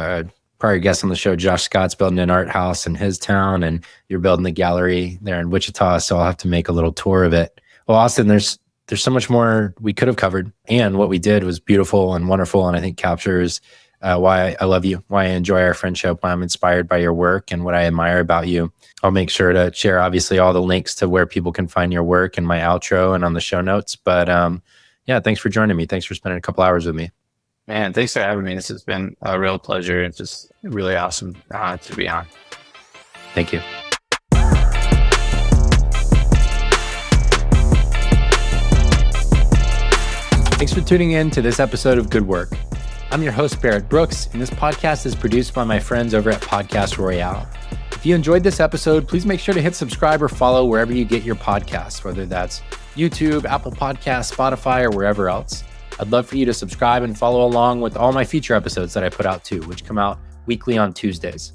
Prior guest on the show, Josh Scott's building an art house in his town, and you're building the gallery there in Wichita. So I'll have to make a little tour of it. Well, Austin, there's so much more we could have covered, and what we did was beautiful and wonderful, and I think captures why I love you, why I enjoy our friendship, why I'm inspired by your work, and what I admire about you. I'll make sure to share, obviously, all the links to where people can find your work in my outro and on the show notes. But yeah, thanks for joining me. Thanks for spending a couple hours with me. Man, thanks for having me. This has been a real pleasure. It's just really awesome to be on. Thank you. Thanks for tuning in to this episode of Good Work. I'm your host, Barrett Brooks, and this podcast is produced by my friends over at Podcast Royale. If you enjoyed this episode, please make sure to hit subscribe or follow wherever you get your podcasts, whether that's YouTube, Apple Podcasts, Spotify, or wherever else. I'd love for you to subscribe and follow along with all my feature episodes that I put out too, which come out weekly on Tuesdays.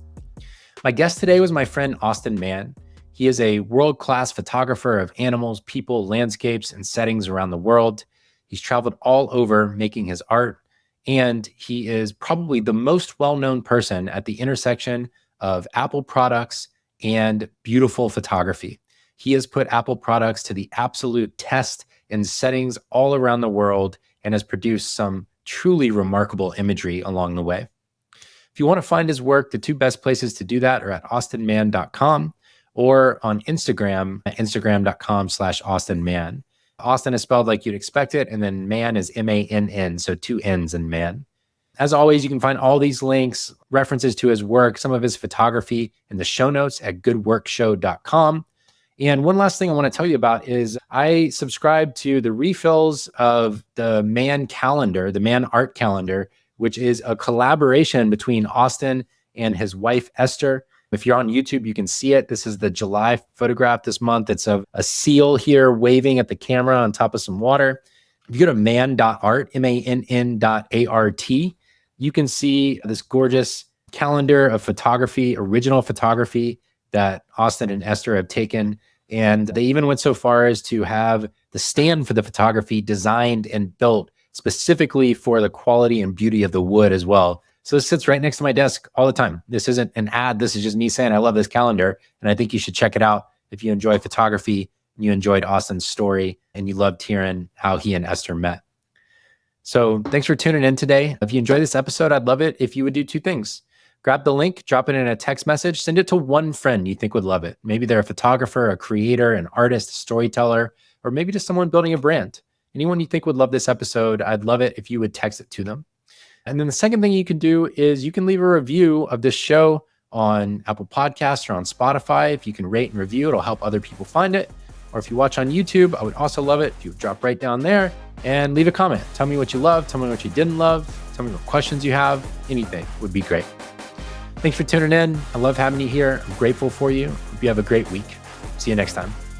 My guest today was my friend Austin Mann. He is a world-class photographer of animals, people, landscapes, and settings around the world. He's traveled all over making his art, and he is probably the most well-known person at the intersection of Apple products and beautiful photography. He has put Apple products to the absolute test in settings all around the world and has produced some truly remarkable imagery along the way. If you want to find his work, the 2 best places to do that are at austinmann.com or on Instagram at instagram.com/austinmann. Austin is spelled like you'd expect it, and then Mann is M-A-N-N, so 2 N's in Mann. As always, you can find all these links, references to his work, some of his photography in the show notes at goodworkshow.com. And one last thing I want to tell you about is I subscribe to the refills of the Mann calendar, the Mann art calendar, which is a collaboration between Austin and his wife, Esther. If you're on YouTube, you can see it. This is the July photograph this month. It's of a seal here waving at the camera on top of some water. If you go to mann.art, MANN.ART, you can see this gorgeous calendar of photography, original photography that Austin and Esther have taken. And they even went so far as to have the stand for the photography designed and built specifically for the quality and beauty of the wood as well. So this sits right next to my desk all the time. This isn't an ad. This is just me saying I love this calendar. And I think you should check it out if you enjoy photography and you enjoyed Austin's story and you loved hearing how he and Esther met. So thanks for tuning in today. If you enjoyed this episode, I'd love it if you would do two things. Grab the link, drop it in a text message, send it to one friend you think would love it. Maybe they're a photographer, a creator, an artist, a storyteller, or maybe just someone building a brand. Anyone you think would love this episode, I'd love it if you would text it to them. And then the second thing you can do is you can leave a review of this show on Apple Podcasts or on Spotify. If you can rate and review, it'll help other people find it. Or if you watch on YouTube, I would also love it if you would drop right down there and leave a comment. Tell me what you loved, tell me what you didn't love, tell me what questions you have, anything would be great. Thanks for tuning in. I love having you here. I'm grateful for you. Hope you have a great week. See you next time.